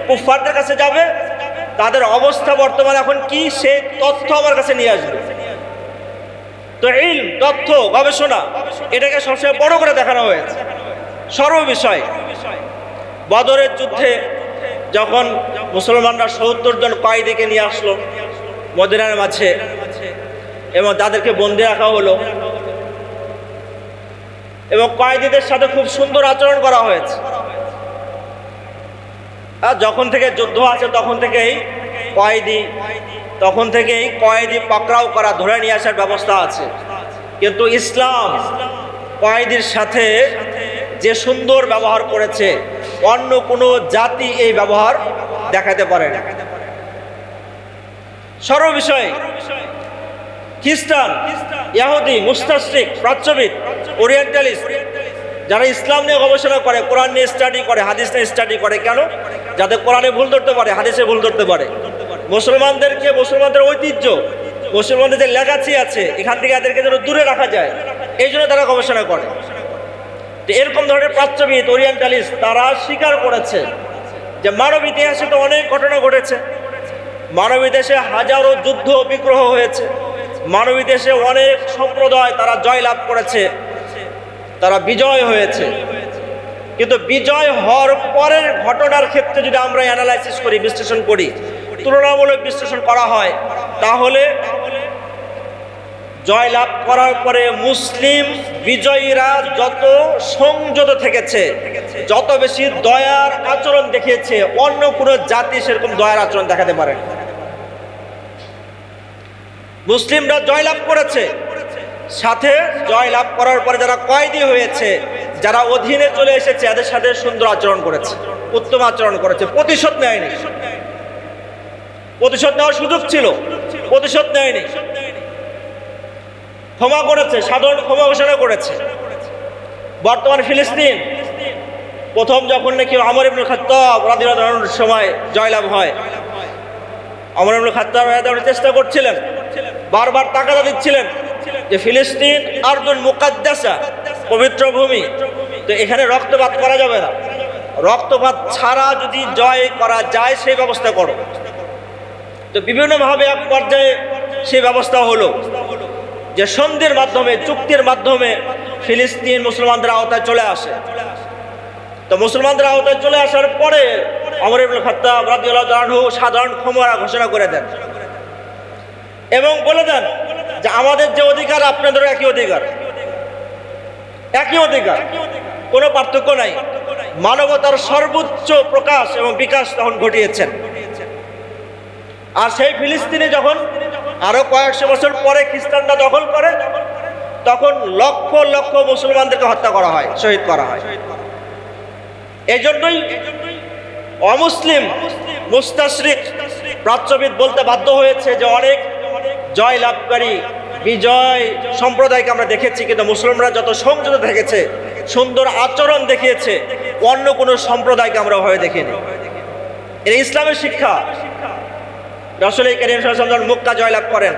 [SPEAKER 1] কুফফারদের কাছে যাবে, তাদের অবস্থা বর্তমানে এখন কি, সে তথ্য আমার কাছে নিয়ে আসবে। তো ইলম, তথ্য, গবেষণা, এটাকে সবসময় বড় করে দেখানো হয়েছে সর্ববিষয়। বদরের যুদ্ধে যখন মুসলমানরা ৭০ জন কয়েদিকে নিয়ে আসলো মদিনার মাঝে, এবং তাদেরকে বন্দী রাখা হলো, এবং কয়েদিদের সাথে খুব সুন্দর আচরণ করা হয়েছে। আর যখন থেকে যুদ্ধ আছে তখন থেকেই কয়েদি পাকড়াও করা, ধরে নিয়ে আসার ব্যবস্থা আছে। কিন্তু ইসলাম কয়েদির সাথে যে সুন্দর ব্যবহার করেছে, অন্য কোনো জাতি এই ব্যবহার দেখাতে পারে না। সর্ববিষয়ে খ্রিস্টান, ইহুদি, মুস্তাশরিক, প্রাচ্যবিদ, ওরিয়েন্টালিস্ট, যারা ইসলাম নিয়ে গবেষণা করে, কোরআন নিয়ে স্টাডি করে, হাদিস নিয়ে স্টাডি করে, কেন? যাতে কোরআনে ভুল ধরতে পারে, হাদিসে ভুল ধরতে পারে। মুসলমানদের ঐতিহ্য, মুসলমানদের যে লেগাছি আছে, এখান থেকে এদেরকে যেন দূরে রাখা যায়, এই জন্য তারা গবেষণা করে। তো এরকম ধরনের প্রাচ্যবিদ, ওরিয়েন্টালিস্ট, তারা স্বীকার করেছে যে মানব ইতিহাসে তো অনেক ঘটনা ঘটেছে, মানব ইতিহাসে হাজারো যুদ্ধ বিগ্রহ হয়েছে, মানব ইতিহাসে অনেক সম্প্রদায় তারা জয় লাভ করেছে, তারা বিজয় হয়েছে। কিন্তু বিজয় হওয়ার পরের ঘটনার ক্ষেত্রে যদি আমরা অ্যানালাইসিস করি, বিশ্লেষণ করি, তুলনামূলক বিশ্লেষণ করা হয়, তাহলে জয় লাভ করার পরে মুসলিম বিজয়ীরা যত সংযত থেকেছে, যত বেশি দয়ার আচরণ দেখিয়েছে, অন্য কোনো জাতি সেরকম দয়ার আচরণ দেখাতে পারে। মুসলিমরা জয় লাভ করেছে, সাথে জয় লাভ করার পরে যারা কয়েদি হয়েছে, যারা অধীনে চলে এসেছে, এদের সাথে সুন্দর আচরণ করেছে, উত্তম আচরণ করেছে, প্রতিশোধ নেয়নি। প্রতিশোধ নেওয়ার সুযোগ ছিল, প্রতিশোধ নেয়নি, ক্ষমা করেছে, সাধারণ ক্ষমা ঘোষণা করেছে। বর্তমান ফিলিস্তিন, প্রথম যখন নাকি ওমর ইবনে খাত্তাব রাদিয়াল্লাহু আনহুর সময় জয়লাভ হয়, ওমর ইবনে খাত্তাব রাদিয়াল্লাহু আনহু চেষ্টা করছিলেন, বারবার তাগাদা দিচ্ছিলেন যে ফিলিস্তিন আরদুন মুকাদ্দাসা, পবিত্র ভূমি, তো এখানে রক্তপাত করা যাবে না, রক্তপাত ছাড়া যদি জয় করা যায় সেই ব্যবস্থা করো। তো বিভিন্নভাবে এক পর্যায়ে সেই ব্যবস্থা হলো যে সন্ধির মাধ্যমে, চুক্তির মাধ্যমে ফিলিস্তিন মুসলমানদের আওতায় চলে আসে। তো মুসলমানদের আওতায় চলে আসার পরে ওমর ইবনে খাত্তাব রাদিয়াল্লাহু আনহু সাধারণ ক্ষমা ঘোষণা করে দেন এবং বলে দেন যে আমাদের যে অধিকার আপনাদেরও একই অধিকার, একই অধিকার, কোনো পার্থক্য নাই। মানবতার সর্বোচ্চ প্রকাশ এবং বিকাশ তখন ঘটিয়েছেন। আর সেই ফিলিস্তিনে যখন আরো কয়েকশো বছর পরে খ্রিস্টানরা দখল করে, তখন লক্ষ লক্ষ মুসলমানদেরকে হত্যা করা হয়, শহীদ করা হয়। এই জন্যই অমুসলিম, মুস্তাশরিক, প্রাচ্যবিদ বলতে বাধ্য হয়েছে যে অনেক জয় লাভকারী বিজয় সম্প্রদায়কে আমরা দেখেছি, কিন্তু মুসলিমরা যত সংযত থেকেছে, সুন্দর আচরণ দেখিয়েছে, অন্য কোনো সম্প্রদায়কে আমরা ভয় দেখিনি। এর ইসলামের শিক্ষা। রাসূল কারীম সাল্লাল্লাহু আলাইহি ওয়াসাল্লাম মক্কা জয়লাভ করেন,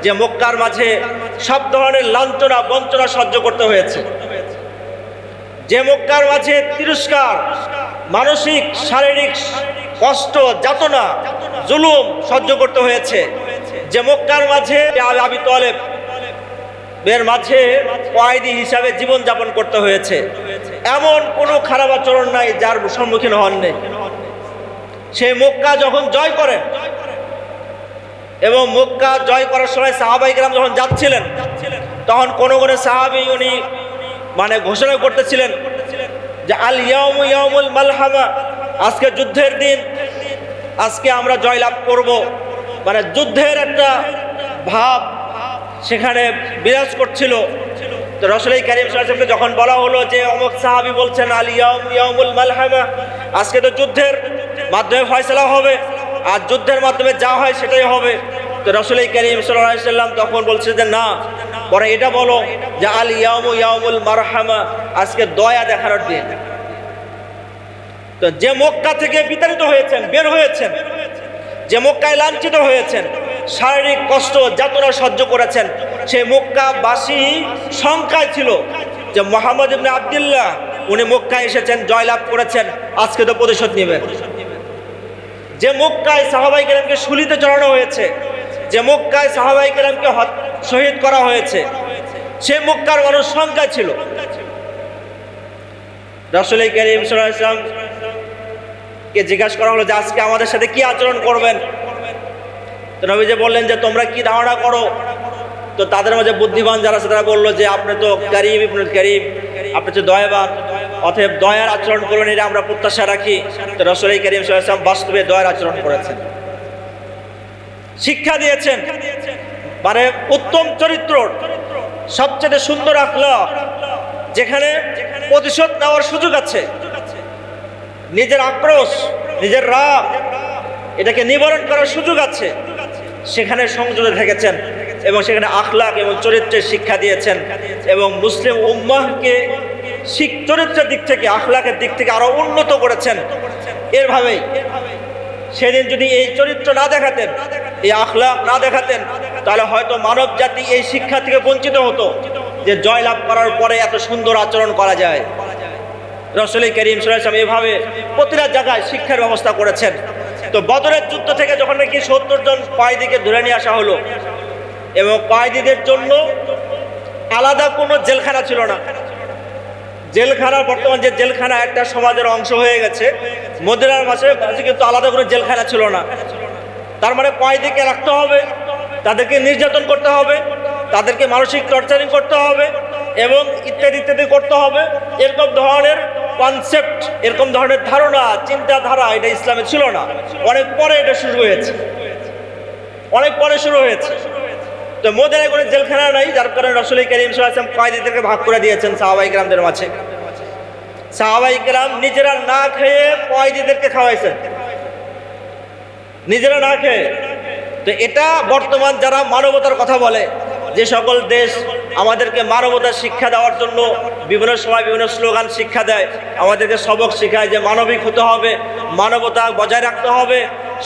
[SPEAKER 1] যে মক্কার মাঝে সব ধরনের লাঞ্ছনা বঞ্চনা সহ্য করতে হয়েছে, যে মক্কার মাঝে তিরস্কার, মানসিক শারীরিক কষ্ট, যাতনা, জুলুম সহ্য করতে হয়েছে, যে মক্কার মাঝে আবু তালেব এর মাঝে কয়েদি হিসাবে জীবন যাপন করতে হয়েছে, এমন কোনো খারাপ আচরণ নাই যার সম্মুখীন হননি। সে মক্কা যখন জয় করেন এবং মক্কা জয় করার সময় সাহাবায়ে কেরাম যখন যাচ্ছিলেন, তখন কোনো কোনো সাহাবী উনি মানে ঘোষণা করতেছিলেন যে আল ইয়াউমু ইয়াউমুল মালহামা, আজকে যুদ্ধের দিন, আজকে আমরা জয়লাভ করব। মানে যুদ্ধের একটা ভাব সেখানে বিরাজ করছিল। তো রাসূল কারীম সাল্লাল্লাহু আলাইহি ওয়াসাল্লামকে যখন বলা হলো যে অমুক সাহাবী বলছেন আল ইয়াউমু ইয়াউমুল মালহামা, আজকে তো যুদ্ধের মাধ্যমে ফয়সালা হবে, আর যুদ্ধের মাধ্যমে যা হয় সেটাই হবে। তো রাসূল কারীম সাল্লাল্লাহু আলাইহি ওয়াসাল্লাম তখন বলছে যে না, পরে এটা বলো যে আল ইয়াউমু ইয়াউমুল মারহামা, আজকে দয়া দেখানোর দিন। তো যে মক্কা থেকে বিতাড়িত হয়েছেন, বের হয়েছেন, যে মক্কায় লাঞ্ছিত হয়েছেন, শারীরিক কষ্ট যাতনা সহ্য করেছেন, সেই মক্কাবাসী সংখ্যায় ছিল যে মুহাম্মদ ইবনে আব্দুল্লাহ উনি মক্কায় এসেছেন, জয়লাভ করেছেন, আজকে তো প্রতিশোধ নেবেন। যে মক্কায় সাহাবায়ে কেরামকে শুলিতে চড়ানো হয়েছে, যে মক্কায় সাহাবায়ে কেরামকে শহীদ করা হয়েছে, সে মক্কার মানুষ সংখ্যা ছিল। রাসূল কারীম সাল্লাল্লাহু আলাইহি ওয়াসাল্লাম কে জিজ্ঞাসা করা হলো যে আজকে আমাদের সাথে কি আচরণ করবেন। তো নবীজি বললেন যে তোমরা কি ধারণা করো। তো তাদের মাঝে বুদ্ধিমান যারা আছে তারা বললো যে আপনি তো কারীম ইবনুল কারীম, আপনি তো দয়াবান, অতএব দয়ার আচরণ করলেন, এটা আমরা প্রত্যাশা রাখি। তো রাসূল কারীম সাল্লাল্লাহু আলাইহি ওয়াসাল্লাম বাস্তবে দয়ার আচরণ করেছেন, শিক্ষা দিয়েছেন, মানে উত্তম চরিত্র, সবচেয়ে সুন্দর আখলাক, যেখানে প্রতিশোধ নেওয়ার সুযোগ আছে, নিজের আক্রোশ, নিজের রাগ এটাকে নিবারণ করার সুযোগ আছে, সেখানে সংযমে থেকেছেন এবং সেখানে আখলাক এবং চরিত্রের শিক্ষা দিয়েছেন এবং মুসলিম উম্মাহকে চরিত্রের দিক থেকে, আখলাকের দিক থেকে আরো উন্নত করেছেন। এরভাবেই সেদিন যদি এই চরিত্র না দেখাতেন, এই আখলাক না দেখাতেন, তাহলে হয়তো মানব জাতি এই শিক্ষা থেকে বঞ্চিত হতো যে জয়লাভ করার পরে এত সুন্দর আচরণ করা যায়। রাসূল কারীম সাল্লাল্লাহু আলাইহি ওয়াসাল্লাম এভাবে প্রতিটা জায়গায় শিক্ষার ব্যবস্থা করেছেন। তো বদরের যুদ্ধ থেকে যখন নাকি ৭০ জন কয়েদিকে ধরে নিয়ে আসা হলো এবং কয়েদিদের জন্য আলাদা কোনো জেলখানা ছিল না। জেলখানা, বর্তমান যে জেলখানা একটা সমাজের অংশ হয়ে গেছে, মদিনার মাঝে কিন্তু আলাদা কোনো জেলখানা ছিল না। তার মানে কয়েদিকে রাখতে হবে, তাদেরকে নির্যাতন করতে হবে, তাদেরকে মানসিক টর্চারিং করতে হবে এবং ইত্যাদি ইত্যাদি করতে হবে। এরকম ধরনের কনসেপ্ট, এরকম ধরনের ধারণা, চিন্তাধারা এটা ইসলামে ছিল না। অনেক পরে এটা শুরু হয়েছে, অনেক পরে শুরু হয়েছে। তো মদিনায় কোনো জেলখানা নাই, যার কারণে রাসূল কারীম সাল্লাল্লাহু আলাইহি ওয়াসাল্লাম কয়েদিদেরকে ভাগ করে দিয়েছেন সাহাবায়ে কেরামদের মাঝে। সাহাবায়ে কেরাম নিজেরা না খেয়ে কয়েদিদেরকে খাওয়াইছেন, নিজেরা না খেয়ে। তো এটা বর্তমান যারা মানবতার কথা বলে, যে সকল দেশ আমাদেরকে মানবতার শিক্ষা দেওয়ার জন্য বিভিন্ন সময় বিভিন্ন স্লোগান শিক্ষা দেয়, আমাদেরকে সবক শেখায় যে মানবিক হতে হবে, মানবতা বজায় রাখতে হবে,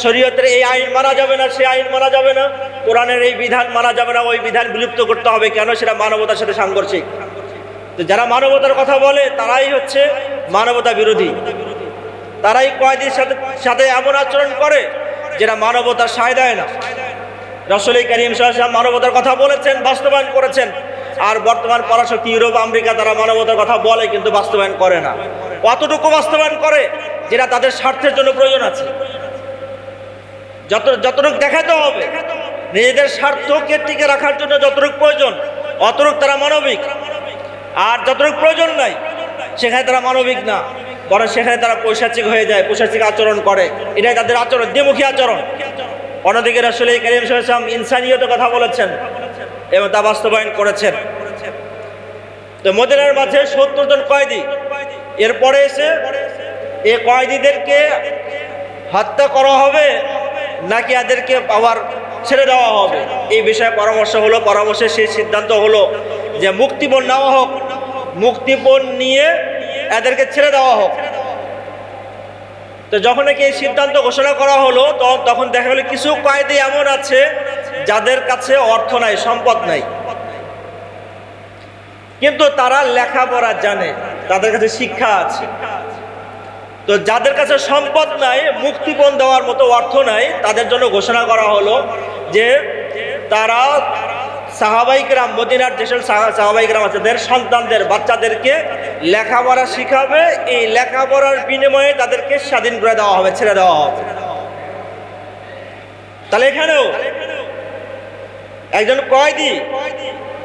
[SPEAKER 1] শরীয়তের এই আইন মানা যাবে না, সেই আইন মানা যাবে না, কোরআনের এই বিধান মানা যাবে না, ওই বিধান বিলুপ্ত করতে হবে। কেন? সেটা মানবতার সাথে সাংঘর্ষিক। তো যারা মানবতার কথা বলে তারাই হচ্ছে মানবতা বিরোধী, তারাই কয়েদির সাথে এমন আচরণ করে যেটা মানবতার সায় দেয় না। রাসূল কারীম সাল্লাল্লাহু আলাইহি ওয়াসাল্লাম মানবতার কথা বলেছেন, বাস্তবায়ন করেছেন। আর বর্তমান পরাশক্তি ইউরোপ, আমেরিকা তারা মানবতার কথা বলে কিন্তু বাস্তবায়ন করে না। কতটুকু বাস্তবায়ন করে যেটা তাদের স্বার্থের জন্য প্রয়োজন আছে, যতটুকু দেখাতে হবে নিজেদের স্বার্থকে টিকে রাখার জন্য যতটুকু প্রয়োজন অতটুকু তারা মানবিক, আর যতটুকু প্রয়োজন নাই সেখানে তারা মানবিক না, বরং সেখানে তারা পৈশাচিক হয়ে যায়, পৈশাচিক আচরণ করে। এটাই তাদের আচরণ, দ্বিমুখী আচরণ। অন্যদিকে রাসূল কারীম সাল্লাল্লাহু আলাইহি ওয়াসাল্লাম ইনসানিয়তের কথা বলেছেন এবং তা বাস্তবায়ন করেছেন। তো মদিনার মাঝে ৭০ জন কয়েদি, এরপরে এসে এই কয়েদিদেরকে হত্যা করা হবে নাকি এদেরকে আবার ছেড়ে দেওয়া হবে, এই বিষয়ে পরামর্শ হলো। পরামর্শের সেই সিদ্ধান্ত হলো যে মুক্তিপণ নেওয়া হোক, মুক্তিপণ নিয়ে এদেরকে ছেড়ে দেওয়া হোক। তো যখন নাকি এই সিদ্ধান্ত ঘোষণা করা হলো, তখন দেখা গেল কিছু কয়েদি এমন আছে যাদের কাছে অর্থ নাই, সম্পদ নাই, কিন্তু তারা লেখাপড়া জানে, তাদের কাছে শিক্ষা আছে। তো যাদের কাছে সম্পদ নাই, মুক্তিপণ দেওয়ার মতো অর্থ নাই, তাদের জন্য ঘোষণা করা হলো যে তারা সাহাবাই কেরাম, মদিনার যেসব সাহাবাই কেরাম আছে, তাদের সন্তানদের, বাচ্চাদেরকে লেখাপড়া শিখাবে, এই লেখাপড়ার বিনিময়ে তাদেরকে স্বাধীন করে দেওয়া হবে, ছেড়ে দেওয়া হবে। তাহলে এখানেও একজন কয়েদি,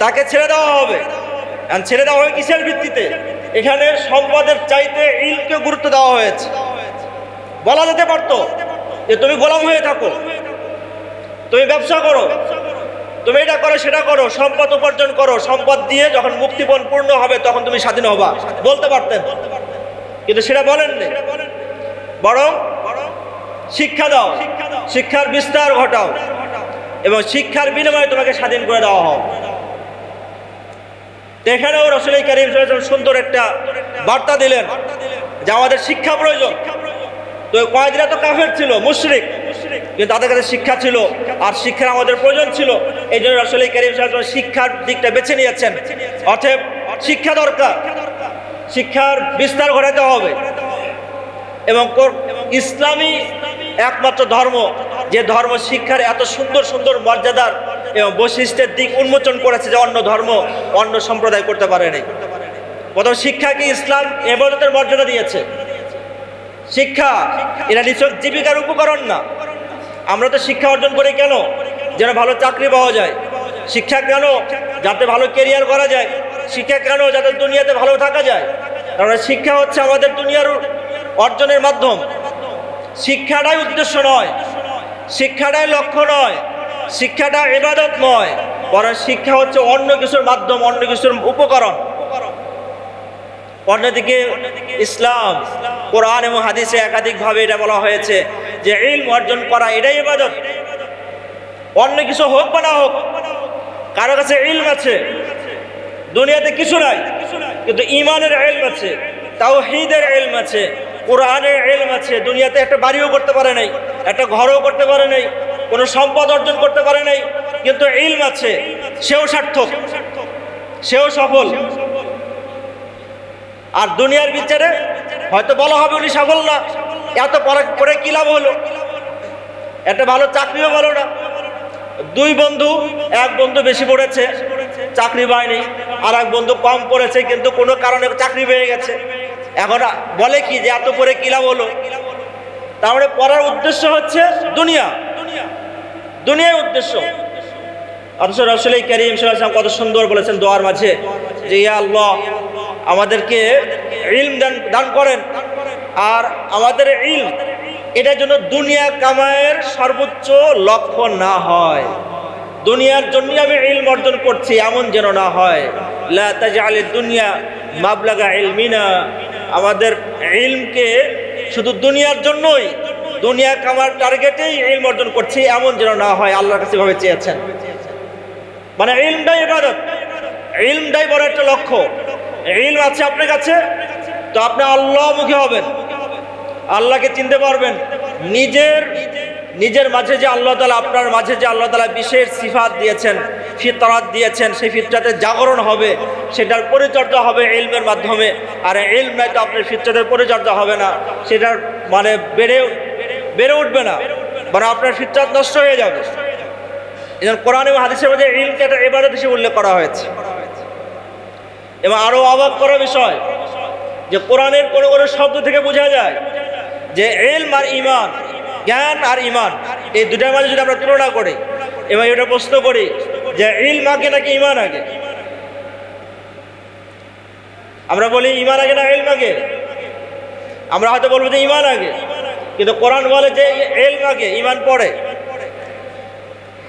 [SPEAKER 1] তাকে ছেড়ে দেওয়া হবে। ছেড়ে দেওয়া হবে কিসের ভিত্তিতে? এখানে সম্পদের চাইতে ইলমকে গুরুত্ব দেওয়া হয়েছে। বলা যেতে পারতো যে তুমি গোলাম হয়ে থাকো, তুমি ব্যবসা করো, তুমি এটা করো, সেটা করো, সম্পদ উপার্জন করো, সম্পদ দিয়ে যখন মুক্তিপণ পূর্ণ হবে তখন তুমি স্বাধীন হবা, বলতে পারতেন। কিন্তু সেটা বলেননি, বরং শিক্ষা দাও, শিক্ষার বিস্তার ঘটাও এবং শিক্ষার বিনিময়ে তোমাকে স্বাধীন করে দেওয়া হবে। এখানেও রাসূল কারীম সাল্লাল্লাহু আলাইহি ওয়াসাল্লাম সুন্দর একটা বার্তা দিলেন যে আমাদের শিক্ষা প্রয়োজন। তো কয়েদিরা তো কাফের ছিল, মুশরিক, কিন্তু তাদের কাছে শিক্ষা ছিল আর শিক্ষার আমাদের প্রয়োজন ছিল। এই জন্য রাসূল কারীম সাল্লাল্লাহু আলাইহি ওয়াসাল্লাম শিক্ষার দিকটা বেছে নিয়েছেন। অতএব শিক্ষা দরকার, শিক্ষার বিস্তার ঘটাতে হবে। এবং ইসলামী একমাত্র ধর্ম যে ধর্ম শিক্ষার এত সুন্দর সুন্দর মর্যাদার এবং বৈশিষ্ট্যের দিক উন্মোচন করেছে, যে অন্য ধর্ম, অন্য সম্প্রদায় করতে পারেনি। প্রথম শিক্ষাকে ইসলাম ইবাদতের মর্যাদা দিয়েছে। শিক্ষা এটা নিছক জীবিকার উপকরণ না। আমরা তো শিক্ষা অর্জন করি কেন? যেন ভালো চাকরি পাওয়া যায়। শিক্ষা কেন? যাতে ভালো কেরিয়ার করা যায়। শিক্ষা কেন? যাতে দুনিয়াতে ভালো থাকা যায়। কারণ শিক্ষা হচ্ছে আমাদের দুনিয়ার অর্জনের মাধ্যম। শিক্ষাটাই উদ্দেশ্য নয়, শিক্ষাটাই লক্ষ্য নয়, শিক্ষাটা ইবাদত নয়, বরং শিক্ষা হচ্ছে অন্য কিছুর মাধ্যম, অন্য কিছুর উপকরণ। অন্যদিকে ইসলাম, কোরআন এবং হাদিসে একাধিকভাবে এটা বলা হয়েছে যে ইলম অর্জন করা এটাই ইবাদত। অন্য কিছু হোক বা না হোক, কারো কাছে ইলম আছে, দুনিয়াতে কিছু নাই, কিন্তু ঈমানের ইলম আছে, তাওহীদের ইলম আছে, কোরআনের ইলম আছে। দুনিয়াতে একটা বাড়িও করতে পারে নাই, একটা ঘরও করতে পারে নাই, কোনো সম্পদ অর্জন করতে পারে নাই, কিন্তু ইলম আছে, সেও সার্থক, সেও সফল। আর দুনিয়ার বিচারে হয়তো বলা হবে উনি সফল না, এত পরে কি লাভ হলো, একটা ভালো চাকরিও ভালো না। দুই বন্ধু, এক বন্ধু বেশি পড়েছে, চাকরি পায়নি, আর এক বন্ধু কম পড়েছে, কিন্তু কোনো কারণে চাকরি পেয়ে গেছে। এখন বলে কি যে এত পরে কি লাভ হলো? তার মানে পড়ার উদ্দেশ্য হচ্ছে দুনিয়া, দুনিয়ার উদ্দেশ্য। অথচ রাসূল কারীম সাল্লাল্লাহু আলাইহি ওয়াসাল্লাম কত সুন্দর বলেছেন দোয়ার মাঝে যে ইয়া আল্লাহ, আমাদেরকে ইলম দান করেন, আর আমাদের ইলম এটার জন্য দুনিয়া কামায়ের সর্বোচ্চ লক্ষ্য না হয়। দুনিয়ার জন্য আমি ইলম অর্জন করছি এমন যেন না হয়। লা তাজআলিদ দুনিয়া মাবলাগা ইলমিনা, আমাদের ইলমকে শুধু দুনিয়ার জন্যই, দুনিয়া কামার টার্গেটেই ইলম অর্জন করছি এমন যেন না হয়। আল্লাহর কাছে ভাবে চেয়েছেন, মানে ইলমটাই ইবাদত, ইলমটাই বড় একটা লক্ষ্য। ইলম আছে আপনার কাছে তো আপনি আল্লাহমুখী হবেন, আল্লাহকে চিনতে পারবেন। নিজের মাঝে যে আল্লাহ তাআলা, আপনার মাঝে যে আল্লাহ তাআলা বিশেষ সিফাত দিয়েছেন, ফিতরাত দিয়েছেন, সেই ফিতরাতের জাগরণ হবে, সেটার পরিচর্যা হবে ইলমের মাধ্যমে। আর ইলম নাই তো আপনার ফিতরাতের পরিচর্যা হবে না, সেটার মানে বেড়ে উঠবে না, বরং আপনার ফিতরাত নষ্ট হয়ে যাবে। এজন্য কোরআন এবং হাদিসের মধ্যে ইলমকে একটা ইবাদত হিসেবে উল্লেখ করা হয়েছে। এবং আরো অবাক করার বিষয় যে কোরআনের কোনো কোনো শব্দ থেকে বোঝা যায় যে ইলম আর ঈমান, জ্ঞান আর ঈমান, এই দুটার মাঝে যদি আমরা তুলনা করি এবং এটা প্রশ্ন করি যে ইলম আগে নাকি ঈমান আগে, আমরা বলি ঈমান আগে না ইলম আগে, আমরা হয়তো বলবো যে ঈমান আগে, কিন্তু কোরআন বলে যে ইলম আগে, ঈমান পরে।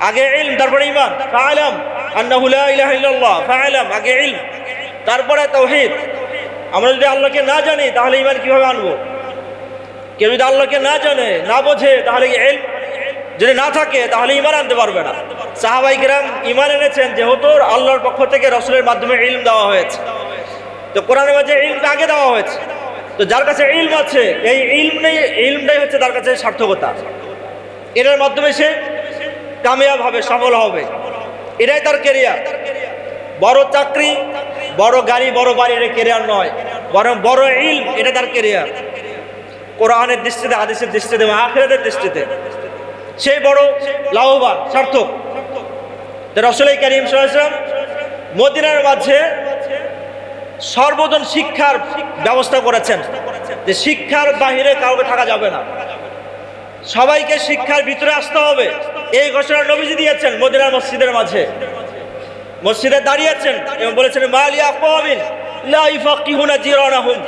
[SPEAKER 1] আগে ইলম, তারপরে ঈমান। ফাআলাম আন্নাহু লা ইলাহা ইল্লাল্লাহ, ফাআলাম, আগে ইলম, তারপরে তাওহীদ। আমরা যদি আল্লাহকে না জানি তাহলে ঈমান কিভাবে আনবো? কেউ যদি আল্লাহকে না জানে, না বোঝে, তাহলে ইলম যদি না থাকে তাহলে ঈমান আনতে পারবে না। সাহাবায়ে কেরাম ঈমান এনেছেন যেহেতু আল্লাহর পক্ষ থেকে রাসূলের মাধ্যমে ইলম দেওয়া হয়েছে। তো কোরআনের মাঝে ইলমটা আগে দেওয়া হয়েছে। তো যার কাছে ইলম আছে, এই ইলমটাই হচ্ছে তার কাছে সার্থকতা। এর মাধ্যমে সে কামিয়াব হবে, সফল হবে, এটাই তার ক্যারিয়ার। বড় চাকরি, বড় গাড়ি, বড় বাড়ি এটা ক্যারিয়ার নয়, বরং বড় ইলম এটা তার ক্যারিয়ার। কোরআনের দৃষ্টিতে, হাদিসের দৃষ্টিতে, আখিরাতের দৃষ্টিতে সেই বড় লাভবান, সার্থক। তো রাসূল করিম সাল্লাল্লাহু আলাইহি ওয়াসাল্লাম মদিনার মাঝে সর্বজন শিক্ষার ব্যবস্থা করেছেন, যে শিক্ষার বাহিরে কাউকে থাকা যাবে না, সবাইকে শিক্ষার ভিতরে আসতে হবে। এই ঘোষণা নবীজি দিয়েছেন মদিনার মসজিদের মাঝে, মসজিদে দাঁড়িয়েছেন এবং বলেছেন মালিয়া কওমিন লা ইফাকিহুনা জিরানাহুম,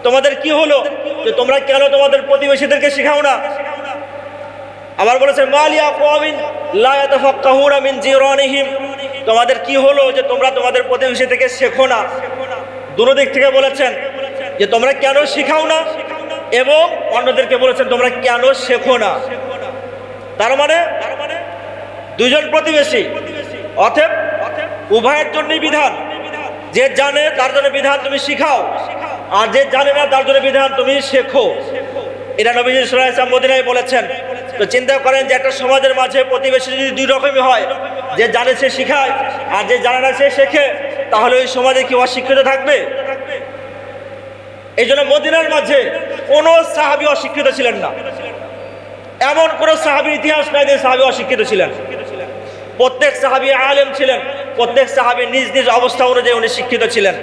[SPEAKER 1] তোমাদের কি হলো যে তোমরা কেন তোমাদের প্রতিবেশীদেরকে শেখাও না? আবার বলেছেন মালিয়া কওমিন লা ইয়াতাফাক্কাহুনা মিন জিরানিহিম, তোমাদের কি হলো যে তোমরা তোমাদের প্রতিবেশী থেকে শেখো না? দুটো দিক থেকে বলেছেন যে তোমরা কেন শেখাও না, এবং অন্যদেরকে বলেছেন তোমরা কেন শেখো না। তার মানে দুজন প্রতিবেশী, অতএব উভয়ের জন্যই বিধান, যে জানে তার জন্য বিধান তুমি শিখাও, আর যে জানে না তার জন্য বিধান তুমি শেখো। এটা নবীজি সাল্লাল্লাহু আলাইহি ওয়াসাল্লাম মদিনায় বলেছেন। তো চিন্তা করেন যে একটা সমাজের মাঝে প্রতিবেশী যদি দুই রকমই হয়, যে জানে সে শিখায় আর যে জানে না সে শেখে, তাহলে ওই সমাজে কি অশিক্ষিত থাকবে? এই জন্য মদিনার মাঝে কোনো সাহাবী অশিক্ষিত ছিলেন না, এমন কোনো সাহাবীর ইতিহাস নাই যে সাহাবী অশিক্ষিত ছিলেন। প্রত্যেক সাহাবী আলেম ছিলেন, প্রত্যেক সাহাবী নিজ নিজ অবস্থা অনুযায়ী উনি শিক্ষিত ছিলেন।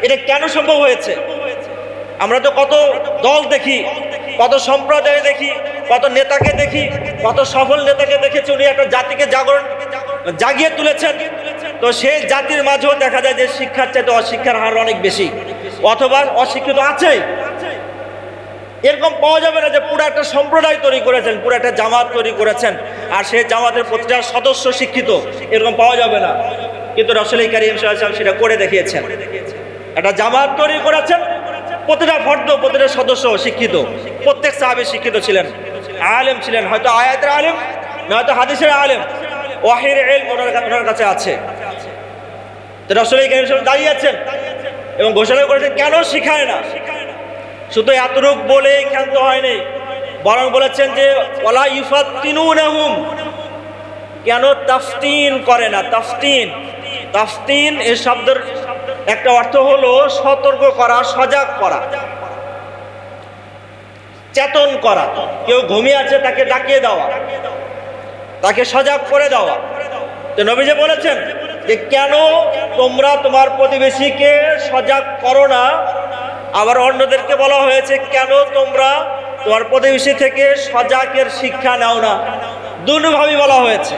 [SPEAKER 1] এটা কেন সম্ভব হয়েছে? আমরা তো কত দল দেখি, কত সম্প্রদায় দেখি, কত নেতাকে দেখি, কত সফল নেতাকে দেখেছি উনি একটা জাতিকে জাগিয়ে তুলেছেন। তো সেই জাতির মাঝেও দেখা যায় যে শিক্ষার চাইতে অশিক্ষার হার অনেক বেশি, অথবা অশিক্ষিত আছে। এরকম পাওয়া যাবে না যে পুরো একটা সম্প্রদায় তৈরি করেছেন, পুরো একটা জামাত তৈরি করেছেন, আর সেই জামাতের প্রতিটা সদস্য শিক্ষিত, এরকম পাওয়া যাবে না। কিন্তু রাসূল করিম সাল্লাল্লাহু আলাইহি ওয়াসাল্লাম সেটা করে দেখিয়েছেন। একটা জামাত তৈরি করেছেন, প্রতিটা ফর্দ, প্রতিটা সদস্য শিক্ষিত, প্রত্যেক সাহাবী শিক্ষিত ছিলেন, আলেম ছিলেন, হয়তো আয়াতের আলেম, নয়তো হাদিসের আলেম, ওয়াহির ইলম ওনার কাছে আছে। তো রাসূল করিম সাল্লাল্লাহু আলাইহি ওয়াসাল্লাম দাঁড়িয়েছেন এবং ঘোষণা করেছেন কেন শিখায় না। শুধু এতটুক বলেই ক্ষান্ত হয়নি, বরং বলেছেন যে ওয়ালা ইউফাত্তিনুনাহুম, কেন তাফতিন করে না? তাফতিন এই শব্দের একটা অর্থ হলো সতর্ক করা, সজাগ করা, চেতন করা। কেউ ঘুমিয়ে আছে তাকে ডাকিয়ে দেওয়া, তাকে সজাগ করে দেওয়া। তো নবীজি বলেছেন যে কেন তোমরা তোমার প্রতিবেশীকে সজাগ করো না। আবার অন্যদেরকে বলা হয়েছে কেন তোমরা তোমার প্রতিবেশী থেকে সজাগের শিক্ষা নাও না। দুভাবেই বলা হয়েছে।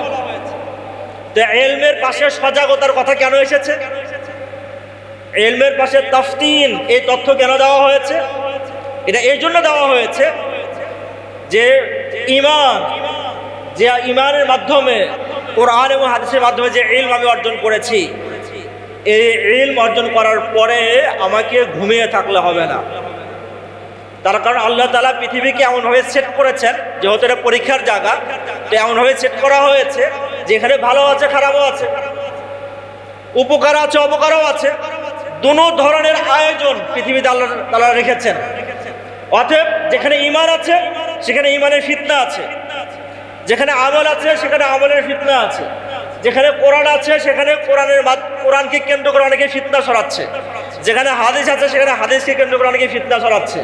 [SPEAKER 1] তো ইলমের পাশে সজাগতার কথা কেন এসেছে? ইলমের পাশে তাফতিন, এই তথ্য কেন দেওয়া হয়েছে? এটা এই জন্য দেওয়া হয়েছে যে ইমানের মাধ্যমে, কোরআন এবং হাদিসের মাধ্যমে যে ইলম আমি অর্জন করেছি, এই ইলম অর্জন করার পরে আমাকে ঘুমিয়ে থাকলে হবে না। তার কারণ আল্লাহ তাআলা পৃথিবীকে এমনভাবে সেট করেছেন, যেহেতু এটা পরীক্ষার জায়গা, তো এমনভাবে সেট করা হয়েছে যেখানে ভালো আছে, খারাপও আছে, উপকার আছে, অপকারও আছে, দুনো ধরনের আয়োজন পৃথিবীতে আল্লাহ তাআলা রেখেছেন। অতএব যেখানে ঈমান আছে সেখানে ঈমানের ফিতনা আছে, যেখানে আমল আছে সেখানে আমলের ফিতনা আছে, যেখানে কোরআন আছে সেখানে কোরআনকে কেন্দ্র করে অনেকে ফিতনা ছড়াচ্ছে, যেখানে হাদিস আছে সেখানে হাদিসকে কেন্দ্র করে অনেকে ফিতনা ছড়াচ্ছে।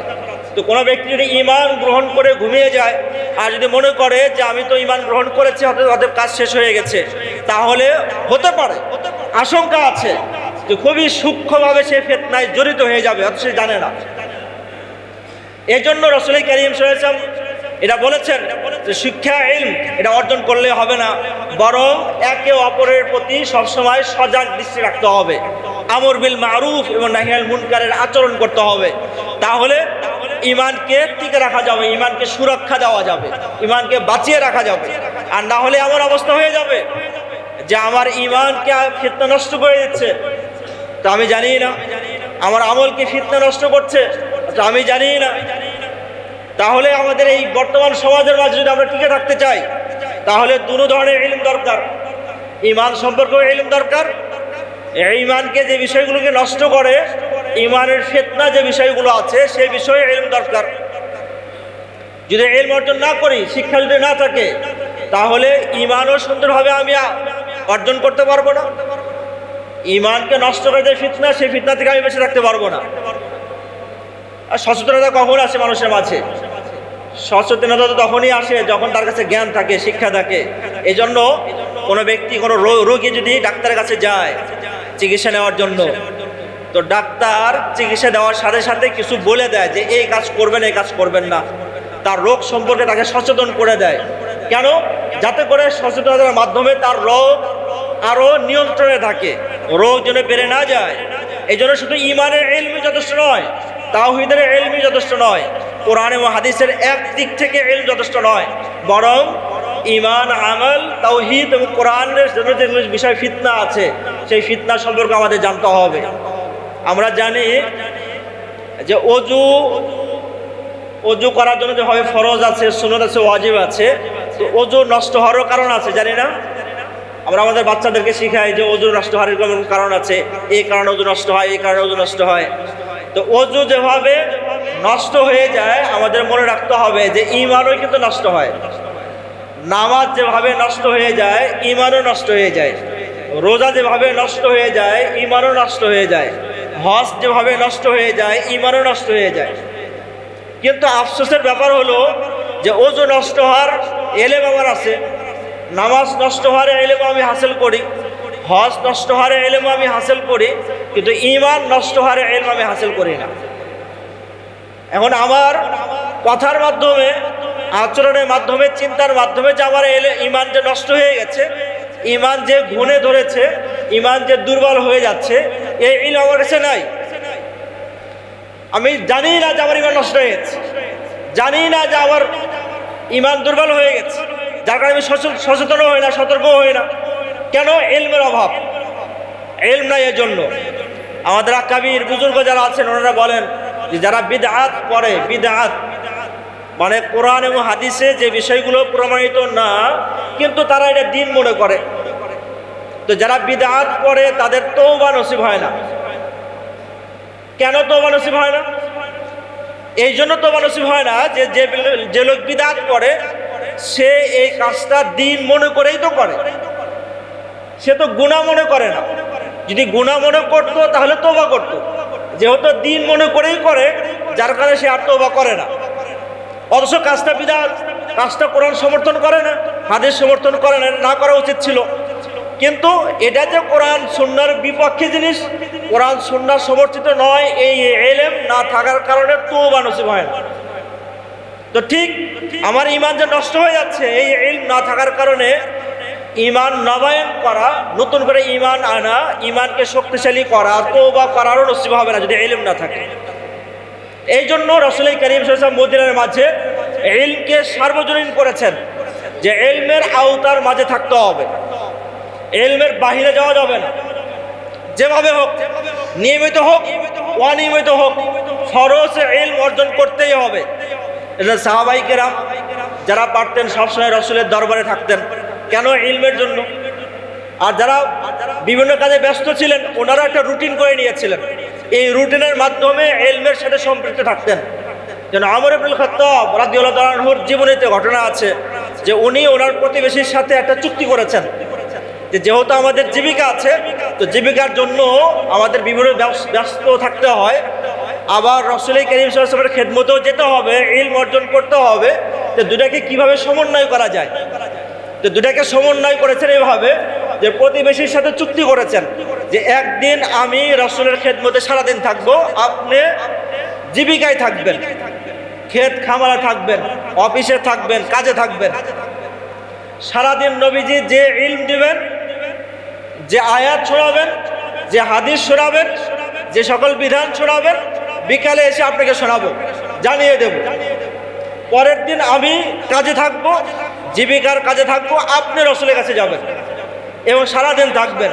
[SPEAKER 1] তো কোনো ব্যক্তি যদি ঈমান গ্রহণ করে ঘুমিয়ে যায় আর যদি মনে করে যে আমি তো ঈমান গ্রহণ করেছি, অতএব কাজ শেষ হয়ে গেছে, তাহলে হতে পারে, আশঙ্কা আছে যে খুবই সূক্ষ্মভাবে সে ফিতনায় জড়িত হয়ে যাবে, অথচ সে জানে না। এই জন্য রাসূল করিম সাল্লাল্লাহু আলাইহি ওয়াসাল্লাম এটা বলেছেন যে শিক্ষা ইলম এটা অর্জন করলে হবে না, বরং একে অপরের প্রতি সবসময় সজাগ দৃষ্টি রাখতে হবে, আমর বিল মারুফ এবং নাহি আনিল মুনকারের আচরণ করতে হবে। তাহলে ঈমানকে টিকে রাখা যাবে, ঈমানকে সুরক্ষা দেওয়া যাবে, ঈমানকে বাঁচিয়ে রাখা যাবে। আর না হলে এমন অবস্থা হয়ে যাবে যে আমার ঈমানকে ফিতনা নষ্ট করে দিচ্ছে, তো আমি জানি না, আমার আমলকে ফিতনা নষ্ট করছে, তো আমি জানি না। তাহলে আমাদের এই বর্তমান সমাজের মাঝে যদি আমরা টিকে থাকতে চাই, তাহলে দুটো ধরনের ইলম দরকার। ঈমান সম্পর্কেও ইলম দরকার, ঈমানকে যে বিষয়গুলোকে নষ্ট করে, ঈমানের ফিতনা যে বিষয়গুলো আছে সেই বিষয়ে ইলম দরকার। যদি ইলম অর্জন না করি, শিক্ষা যদি না থাকে, তাহলে ঈমানও সুন্দরভাবে আমি অর্জন করতে পারবো না। ঈমানকে নষ্ট করে যে ফিতনা, সেই ফিতনা থেকে আমি বেঁচে থাকতে পারবো না। আর সচেতনতা কখন আসে মানুষের মাঝে? সচেতনতা তো তখনই আসে যখন তার কাছে জ্ঞান থাকে, শিক্ষা থাকে। এই জন্য কোনো ব্যক্তি কোনো রোগী যদি ডাক্তারের কাছে যায় চিকিৎসা নেওয়ার জন্য, তো ডাক্তার চিকিৎসা দেওয়ার সাথে সাথে কিছু বলে দেয় যে এই কাজ করবেন এই কাজ করবেন না, তার রোগ সম্পর্কে তাকে সচেতন করে দেয়। কেন? যাতে করে সচেতনতার মাধ্যমে তার রোগ আরও নিয়ন্ত্রণে থাকে, রোগ যেন বেড়ে না যায়। এই জন্য শুধু ঈমানের ইলমই যথেষ্ট নয়, তাওহীদের ইলমই যথেষ্ট নয়, কোরআন এবং হাদিসের এক দিক থেকে ইলম যথেষ্ট নয়, বরং ঈমান, আমল, তাওহীদ এবং কোরআনের জন্য যে বিষয় ফিতনা আছে সেই ফিতনা সম্পর্কে আমাদের জানতে হবে। আমরা জানি যে অজু করার জন্য যে হবে ফরজ আছে, সুন্নত আছে, ওয়াজিব আছে। তো অজু নষ্ট হওয়ারও কারণ আছে, জানি না? আমরা আমাদের বাচ্চাদেরকে শিখাই যে অজু নষ্ট হওয়ার কারণ আছে, এই কারণে অজু নষ্ট হয়, এই কারণে অজু নষ্ট হয়। তো অজু যেভাবে নষ্ট হয়ে যায় আমাদের মনে রাখতে হবে যে ঈমানও কিন্তু নষ্ট হয়। নামাজ যেভাবে নষ্ট হয়ে যায় ঈমানও নষ্ট হয়ে যায়, রোজা যেভাবে নষ্ট হয়ে যায় ঈমানও নষ্ট হয়ে যায়, হজ যেভাবে নষ্ট হয়ে যায় ঈমানও নষ্ট হয়ে যায়। কিন্তু আফসোসের ব্যাপার হলো যে অজু নষ্ট হওয়ার এলেম আমার আছে, নামাজ নষ্ট হওয়ার এলেম আমি হাসিল করি, হজ নষ্ট হওয়ার এলেম আমি হাসিল করি, কিন্তু ঈমান নষ্ট হওয়ার এলেম আমি হাসিল করি না। এখন আমার কথার মাধ্যমে, আচরণের মাধ্যমে, চিন্তার মাধ্যমে যে আমার ঈমান যে নষ্ট হয়ে গেছে, ঈমান যে ঘুণে ধরেছে, ঈমান যে দুর্বল হয়ে যাচ্ছে, এই ইলম আমার কাছে নাই। আমি জানি না যে আমার ঈমান নষ্ট হয়ে গেছে, জানি না যে আমার ঈমান দুর্বল হয়ে গেছে, যার কারণে আমি সচেতন হই না, সতর্ক হই না। কেন? ইলমের অভাব, ইলম নাই। এর জন্য আমাদের আকাবির বুজুর্গ যারা আছেন ওনারা বলেন যে যারা বিদআত করে, বিদআত মানে কোরআন এবং হাদিসে যে বিষয়গুলো প্রমাণিত না কিন্তু তারা এটা দিন মনে করে, তো যারা বিদআত করে তাদের তওবা নসিব হয় না। কেন তওবা নসিব হয় না? এই জন্য তওবা নসিব হয় না যে যে লোক বিদআত করে সে এই কাজটা দিন মনে করেই তো করে, সে তো গুনাহ মনে করে না। যদি গুনাহ মনে করতো তাহলে তওবা করতো, যেহেতু দিন মনে করেই করে যার কারণে সে আর তওবা করে না। অথচ কাজটা বিদআত, কাজটা কোরআন সমর্থন করে না, হাদিস সমর্থন করে না, না করা উচিত ছিল। কিন্তু এটা যে কোরআন সুন্নাহর বিপক্ষে জিনিস, কোরআন সুন্নাহ সমর্থিত নয়, এই ইলম না থাকার কারণে তওবা নসিব হয় না। তো ঠিক আমার ঈমান যে নষ্ট হয়ে যাচ্ছে এই ইলম না থাকার কারণে, ঈমান নবায়ন করা, নতুন করে ঈমান আনা, ঈমানকে শক্তিশালী করা, তওবা করারও নসিব হবে না যদি ইলম না থাকে। এই জন্য রাসূল করিম সাল্লাল্লাহু আলাইহি ওয়াসাল্লাম মদিনার মাঝে ইলমকে সার্বজনীন করেছেন যে ইলমের আওতার মাঝে থাকতে হবে, ইলমের বাহিরে যাওয়া যাবে না। যেভাবে হোক, নিয়মিত হোক অনিয়মিত হোক, ফরজ ইলম অর্জন করতেই হবে। এটা সাহাবায়ে কেরাম যারা পারতেন সবসময় রাসূলের দরবারে থাকতেন, কেন? ইলমের জন্য। আর যারা বিভিন্ন কাজে ব্যস্ত ছিলেন ওনারা একটা রুটিন করে নিয়েছিলেন, এই রুটিনের মাধ্যমে ইলমের সাথে সম্পৃক্ত থাকতেন। যেন ওমর ইবনুল খাত্তাব রাদিয়াল্লাহু তাআলা আনহুর জীবনীতে ঘটনা আছে যে উনি ওনার প্রতিবেশীর সাথে একটা চুক্তি করেছেন যে যেহেতু আমাদের জীবিকা আছে, তো জীবিকার জন্য আমাদের বিভিন্ন ব্যস্ত থাকতে হয়, আবার রাসূল করিম সাল্লাল্লাহু আলাইহি ওয়াসাল্লামের খেদমতেও যেতে হবে, ইলম অর্জন করতে হবে। তো দুটাকে কিভাবে সমন্বয় করা যায়, তো দুটাকে সমন্বয় করেছেন এইভাবে যে প্রতিবেশীর সাথে চুক্তি করেছেন যে একদিন আমি রাসূলের খেদমতে সারাদিন থাকবো, আপনি জীবিকায় থাকবেন, ক্ষেত খামারে থাকবেন, অফিসে থাকবেন, কাজে থাকবেন। সারাদিন নবীজি যে ইলম দিবেন, যে আয়াত শোনাবেন, যে হাদিস শোনাবেন, যে সকল বিধান শোনাবেন, বিকালে এসে আপনাকে শোনাবো, জানিয়ে দেব। পরের দিন আমি কাজে থাকবো, জীবিকার কাজে থাকবো, আপনি রাসূলের কাছে যাবেন এবং সারাদিন থাকবেন।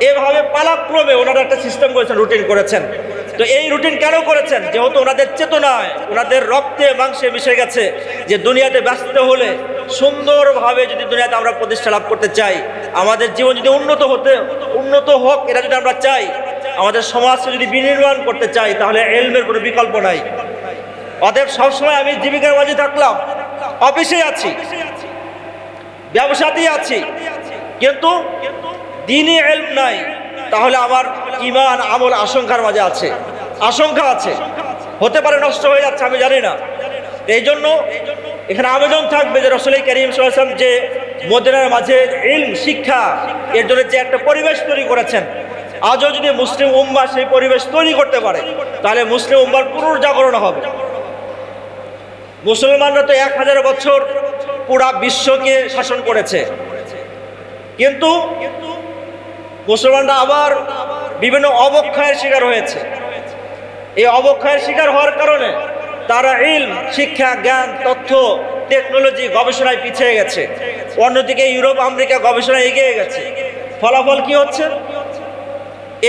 [SPEAKER 1] এভাবে পালাক্রমে ওনারা একটা সিস্টেম করেছেন, রুটিন করেছেন। তো এই রুটিন কেন করেছেন? যেহেতু ওনাদের চেতনায়, ওনাদের রক্তে মাংসে মিশে গেছে যে দুনিয়াতে ব্যস্ত হলে, সুন্দরভাবে যদি দুনিয়াতে আমরা প্রতিষ্ঠা লাভ করতে চাই, আমাদের জীবন যদি উন্নত হোক, এটা যদি আমরা চাই, আমাদের সমাজকে যদি বিনির্মাণ করতে চাই, তাহলে ইলমের কোনো বিকল্প নাই। অতএব সবসময় আমি জীবিকার মাঝে থাকলাম, অফিসে আছি, ব্যবসাতেই আছি, কিন্তু দ্বীনি ইলম নাই, তাহলে আমার ঈমান আমল আশঙ্কার মাঝে আছে, আশঙ্কা আছে, হতে পারে নষ্ট হয়ে যাচ্ছে, আমি জানি না। এই জন্য এখানে আবেদন থাকবে যে রাসূল করিম সাল্লাল্লাহু আলাইহি ওয়াসাল্লাম যে মদিনার মাঝে ইলম শিক্ষা এর জন্য যে একটা পরিবেশ তৈরি করেছেন, আজও যদি মুসলিম উম্মাহ সেই পরিবেশ তৈরি করতে পারে তাহলে মুসলিম উম্মাহর পুনর্জাগরণ হবে। মুসলমানরা তো 1000 বছর পুরা বিশ্বকে শাসন করেছে, কিন্তু মুসলমানরা আবার বিভিন্ন অবক্ষয়ের শিকার হয়েছে। এই অবক্ষয়ের শিকার হওয়ার কারণে তারা ইলম শিক্ষা জ্ঞান তথ্য টেকনোলজি গবেষণায় পিছিয়ে গেছে, অন্যদিকে ইউরোপ আমেরিকা গবেষণায় এগিয়ে গেছে। ফলাফল কি হচ্ছে?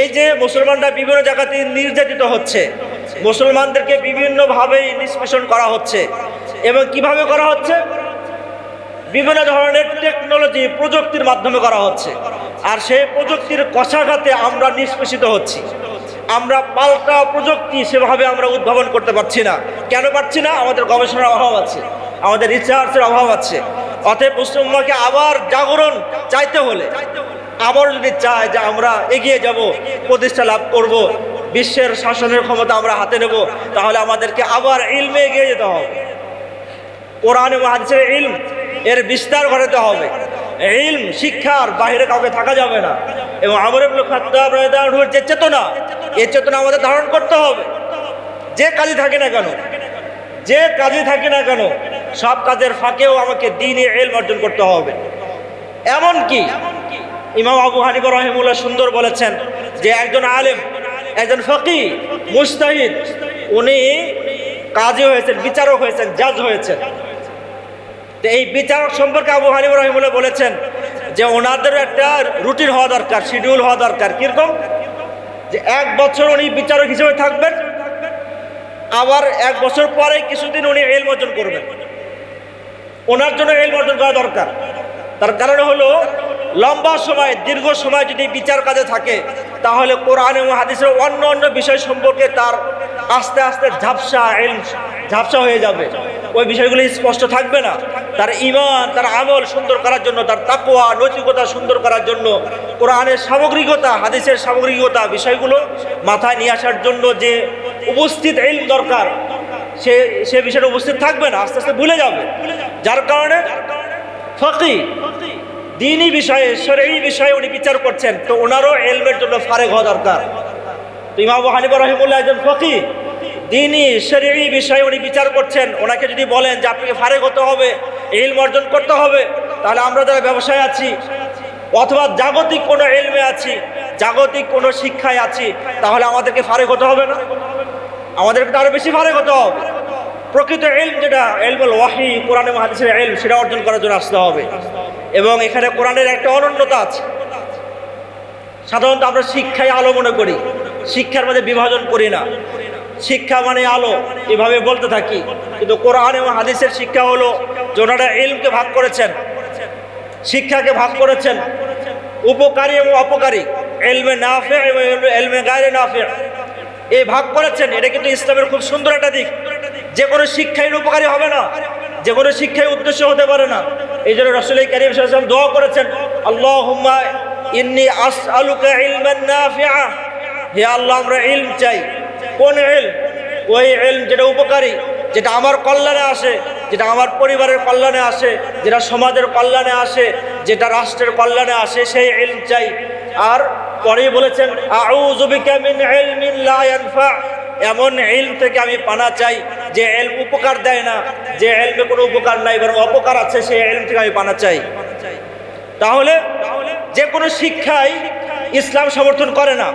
[SPEAKER 1] এই যে মুসলমানরা বিভিন্ন জায়গাতে নির্যাতিত হচ্ছে, মুসলমানদেরকে বিভিন্নভাবে নিষ্পেষণ করা হচ্ছে, এবং কিভাবে করা হচ্ছে? বিভিন্ন ধরনের টেকনোলজি প্রযুক্তির মাধ্যমে করা হচ্ছে। আর সেই প্রযুক্তির কষাঘাতে আমরা নিষ্পেষিত হচ্ছি। আমরা পাল্টা প্রযুক্তি সেভাবে আমরা উদ্ভাবন করতে পারছি না। কেন পারছি না? আমাদের গবেষণার অভাব আছে, আমাদের রিসার্চের অভাব আছে। অতএব মুসলিম উম্মাহকে আবার জাগরণ চাইতে হলে, আবার যদি চায় যে আমরা এগিয়ে যাব, প্রতিষ্ঠা লাভ করব, বিশ্বের শাসনের ক্ষমতা আমরা হাতে নেব, তাহলে আমাদেরকে আবার ইলমে এগিয়ে যেতে হবে। কোরআন এবং হাদিসের ইলম এর বিস্তার ঘটাতে হবে। ইলম শিক্ষার বাইরে কাউকে থাকা যাবে না। এবং ওমর ইবনে খাত্তাব রাদিয়াল্লাহু আনহুর যে চেতনা, এই চেতনা আমাদের ধারণ করতে হবে। যে কাজই থাকে না কেন, যে কাজই থাকে না কেন, সব কাজের ফাঁকেও আমাকে দ্বীনি ইলম অর্জন করতে হবে। এমনকি ইমাম আবু হানিফা রাহিমাহুল্লাহ সুন্দর বলেছেন যে একজন আলেম, একজন ফকিহ মুজতাহিদ, উনি কাজী হয়েছেন, বিচারক হয়েছেন, জাজ হয়েছেন। তো এই বিচারক সম্পর্কে আবু হানিফা রাহিমাহুল্লাহ বলেছেন যে ওনাদের একটা রুটিন হওয়া দরকার, শিডিউল হওয়া দরকার। কিরকম? যে 1 বছর উনি বিচারক হিসেবে থাকবেন, আবার 1 বছর পরে কিছুদিন উনি ইলম অর্জন করবেন। ওনার জন্য ইলম অর্জন করা দরকার। তার কারণ হলো লম্বা সময়, দীর্ঘ সময় যদি বিচার কাজে থাকে, তাহলে কোরআন এবং হাদিসের অন্য অন্য বিষয় সম্পর্কে তার আস্তে আস্তে ঝাপসা হয়ে যাবে। ওই বিষয়গুলি স্পষ্ট থাকবে না। তার ঈমান, তার আমল সুন্দর করার জন্য, তার তাকওয়া নৈতিকতা সুন্দর করার জন্য, কোরআনের সামগ্রিকতা হাদিসের সামগ্রিকতা বিষয়গুলো মাথায় নিয়ে আসার জন্য যে উপস্থিত ইলম দরকার, সে বিষয়টা উপস্থিত থাকবে না, আস্তে আস্তে ভুলে যাবে। যার কারণে ফকিহ দ্বীনি বিষয়ে, শরঈ বিষয়ে উনি বিচার করছেন, তো ওনারও ইলমের জন্য ফারেগ হওয়া দরকার। তো ইমাম আবু হানিফা রাহিমাহুল্লাহ একজন ফকিহ, দ্বীনি শরঈ বিষয়ে উনি বিচার করছেন। ওনাকে যদি বলেন যে আপনাকে ফারেগ হতে হবে, ইলম অর্জন করতে হবে, তাহলে আমরা যারা ব্যবসায় আছি অথবা জাগতিক কোনো ইলমে আছি, জাগতিক কোনো শিক্ষায় আছি, তাহলে আমাদেরকে ফারেগ হতে হবে না? আমাদেরকে তো আরো বেশি ফারেগ হতে হবে। প্রকৃত ইলম যেটা ইলমুল ওয়াহী, কোরআন এবং হাদিসের ইলম, সেটা অর্জন করার জন্য আসতে হবে। এবং এখানে কোরআনের একটা অনন্যতা আছে। সাধারণত আমরা শিক্ষায় আলো মনে করি, শিক্ষার মধ্যে বিভাজন করি না। শিক্ষা মানে আলো এভাবে বলতে থাকি, কিন্তু কোরআন এবং হাদিসের শিক্ষা হলো যে ওনারা ইলমকে ভাগ করেছেন, শিক্ষাকে ভাগ করেছেন উপকারী এবং অপকারী, ইলমে নাফি এবং ইলমে গায়রে নাফি, এই ভাগ করেছেন। এটা কিন্তু ইসলামের খুব সুন্দর একটা দিক। যে কোনো শিক্ষাই উপকারী হবে না, যে কোনো শিক্ষাই উদ্দেশ্য হতে পারে না। এই জন্য রাসূল করিম সাল্লাল্লাহু আলাইহি ওয়াসাল্লাম দোয়া করেছেন, আল্লাহুম্মা ইন্নী আসআলুকা ইলমান নাফিআ, হে আল্লাহ আমরা ইলম চাই। কোন ইলম? ওই ইলম যেটা উপকারী, যেটা আমার কল্যাণে আসে, যেটা আমার পরিবারের কল্যাণে আসে, যেটা সমাজের কল্যাণে আসে, যেটা রাষ্ট্রের কল্যাণে আসে, সেই ইলম চাই। আর পরেই বলেছেন আউযু বিকা মিন ইলমিন লা ইয়ানফা, এমন ইলম থেকে আমি পানা চাই যে ইলম উপকার দেয় না, যে ইলমে কোনো উপকার নাই বরং অপকার আছে, সেই ইলম থেকে আমি পানা চাই। তাহলে যে কোনো শিক্ষাই ইসলাম সমর্থন করে না,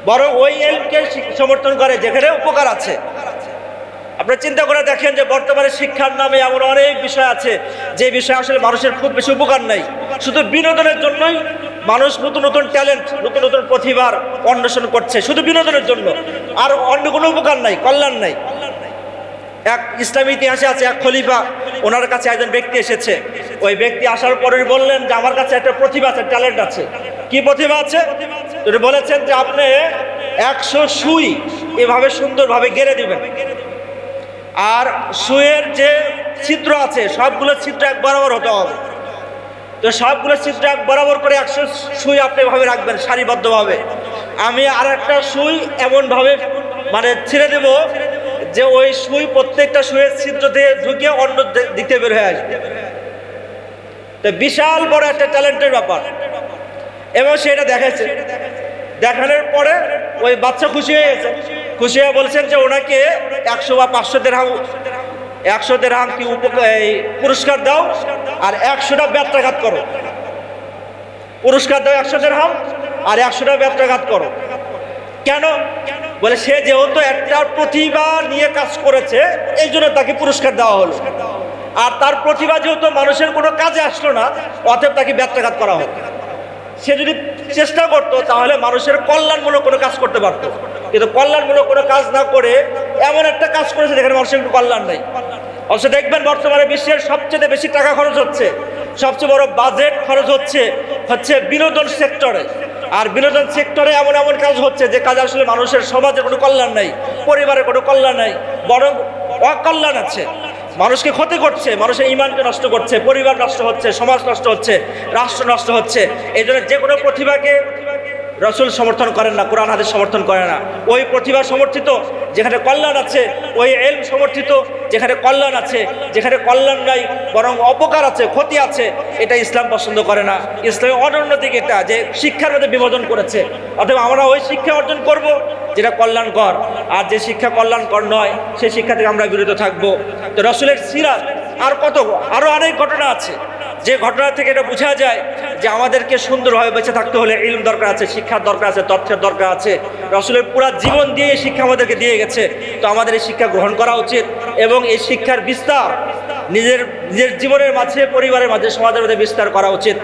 [SPEAKER 1] বরং ওই ইলমকে সমর্থন করে যেখানে উপকার আছে। আপনি চিন্তা করে দেখেন যে বর্তমানে শিক্ষার নামে এমন অনেক বিষয় আছে যে বিষয় আসলে মানুষের খুব বেশি উপকার নাই। শুধু বিনোদনের জন্যই মানুষ নতুন নতুন ট্যালেন্ট, নতুন নতুন প্রতিভার অন্বেষণ করছে, শুধু বিনোদনের জন্য, আর অন্য কোনো উপকার নাই, কল্যাণ নাই। এক ইসলামী ইতিহাসে আছে এক খলিফা, ওনার কাছে একজন ব্যক্তি এসেছে। ওই ব্যক্তি আসার পরে বললেন যে আমার কাছে একটা প্রতিভা আছে, ট্যালেন্ট আছে। কি প্রতিভা আছে? তিনি বলেছেন যে আপনি 100 সুই এভাবে সুন্দরভাবে গেড়ে দিবেন, আর সুইয়ের যে ছিদ্র আছে সবগুলো ছিদ্র এক বরাবর হতে হবে। তো সবগুলো ছিদ্র এক বরাবর করে 100 সুই আপনি এভাবে রাখবেন সারিবদ্ধভাবে। আমি আর একটা সুই এমনভাবে মানে ছিঁড়ে দেব যে ওই সুই প্রত্যেকটা সুইয়ের ছিদ্র দিয়ে ঢুকে অন্য দিকে বের হয়ে আসবে। তো বিশাল বড় একটা ট্যালেন্টের ব্যাপার, এবং সেটা দেখাচ্ছে। দেখানোর পরে ওই বাচ্চা খুশি হয়ে গেছে, খুশি হয়ে বলছেন যে ওনাকে 100 বা 500 দিরহাম কি পুরস্কার দাও, আর 100টা ব্যত্রাঘাত করো। পুরস্কার দাও 100 দিরহাম, আর 100টা ব্যত্রাঘাত করো। কেন? বলে সে যেহেতু একটা প্রতিভা নিয়ে কাজ করেছে, এই জন্য তাকে পুরস্কার দেওয়া হলো। আর তার প্রতিভা যেহেতু মানুষের কোনো কাজে আসলো না, অতএব তাকে ব্যত্রাঘাত করা হলো। সে যদি চেষ্টা করতো তাহলে মানুষের কল্যাণমূলক কোনো কাজ করতে পারতো, কিন্তু কল্যাণমূলক কোনো কাজ না করে এমন একটা কাজ করেছে যেখানে মানুষের কোনো কল্যাণ নেই। অবশ্য দেখবেন বর্তমানে বিশ্বের সবচেয়ে বেশি টাকা খরচ হচ্ছে, সবচেয়ে বড় বাজেট খরচ হচ্ছে বিনোদন সেক্টরে। আর বিনোদন সেক্টরে এমন এমন কাজ হচ্ছে যে কাজ আসলে মানুষের সমাজের কোনো কল্যাণ নেই, পরিবারের কোনো কল্যাণ নেই, বরং অকল্যাণ আছে। মানুষকে ক্ষতি করছে, মানুষের ঈমানকে নষ্ট করছে, পরিবার নষ্ট হচ্ছে, সমাজ নষ্ট হচ্ছে, রাষ্ট্র নষ্ট হচ্ছে। এই জন্য যে কোনো প্রতিভাকে রাসূল সমর্থন করেন না, কোরআন হাদিস সমর্থন করে না। ওই প্রতিভা সমর্থিত যেখানে কল্যাণ আছে, ওই ইলম সমর্থিত যেখানে কল্যাণ আছে, যেখানে কল্যাণ নাই বরং অপকার আছে, ক্ষতি আছে, এটা ইসলাম পছন্দ করে না। ইসলামের অনন্য দিক এটা যে শিক্ষার মধ্যে বিভাজন করেছে। অথবা আমরা ওই শিক্ষা অর্জন করব যেটা কল্যাণকর, আর যে শিক্ষা কল্যাণকর নয় সেই শিক্ষা থেকে আমরা বিরত থাকবো। তো রাসূলের সিরাত আরও অনেক ঘটনা আছে, যে ঘটনা থেকে এটা বোঝা যায় যে আমাদেরকে সুন্দরভাবে বেঁচে থাকতে হলে ইলম দরকার আছে, শিক্ষার দরকার আছে, তথ্যের দরকার আছে। রাসূলের পুরো জীবন দিয়ে এই শিক্ষা আমাদেরকে দিয়ে গেছে। তো আমাদের এই শিক্ষা গ্রহণ করা উচিত, এবং এই শিক্ষার বিস্তার নিজের জীবনের মাঝে, পরিবারের মাঝে, সমাজের মধ্যে বিস্তার করা উচিত।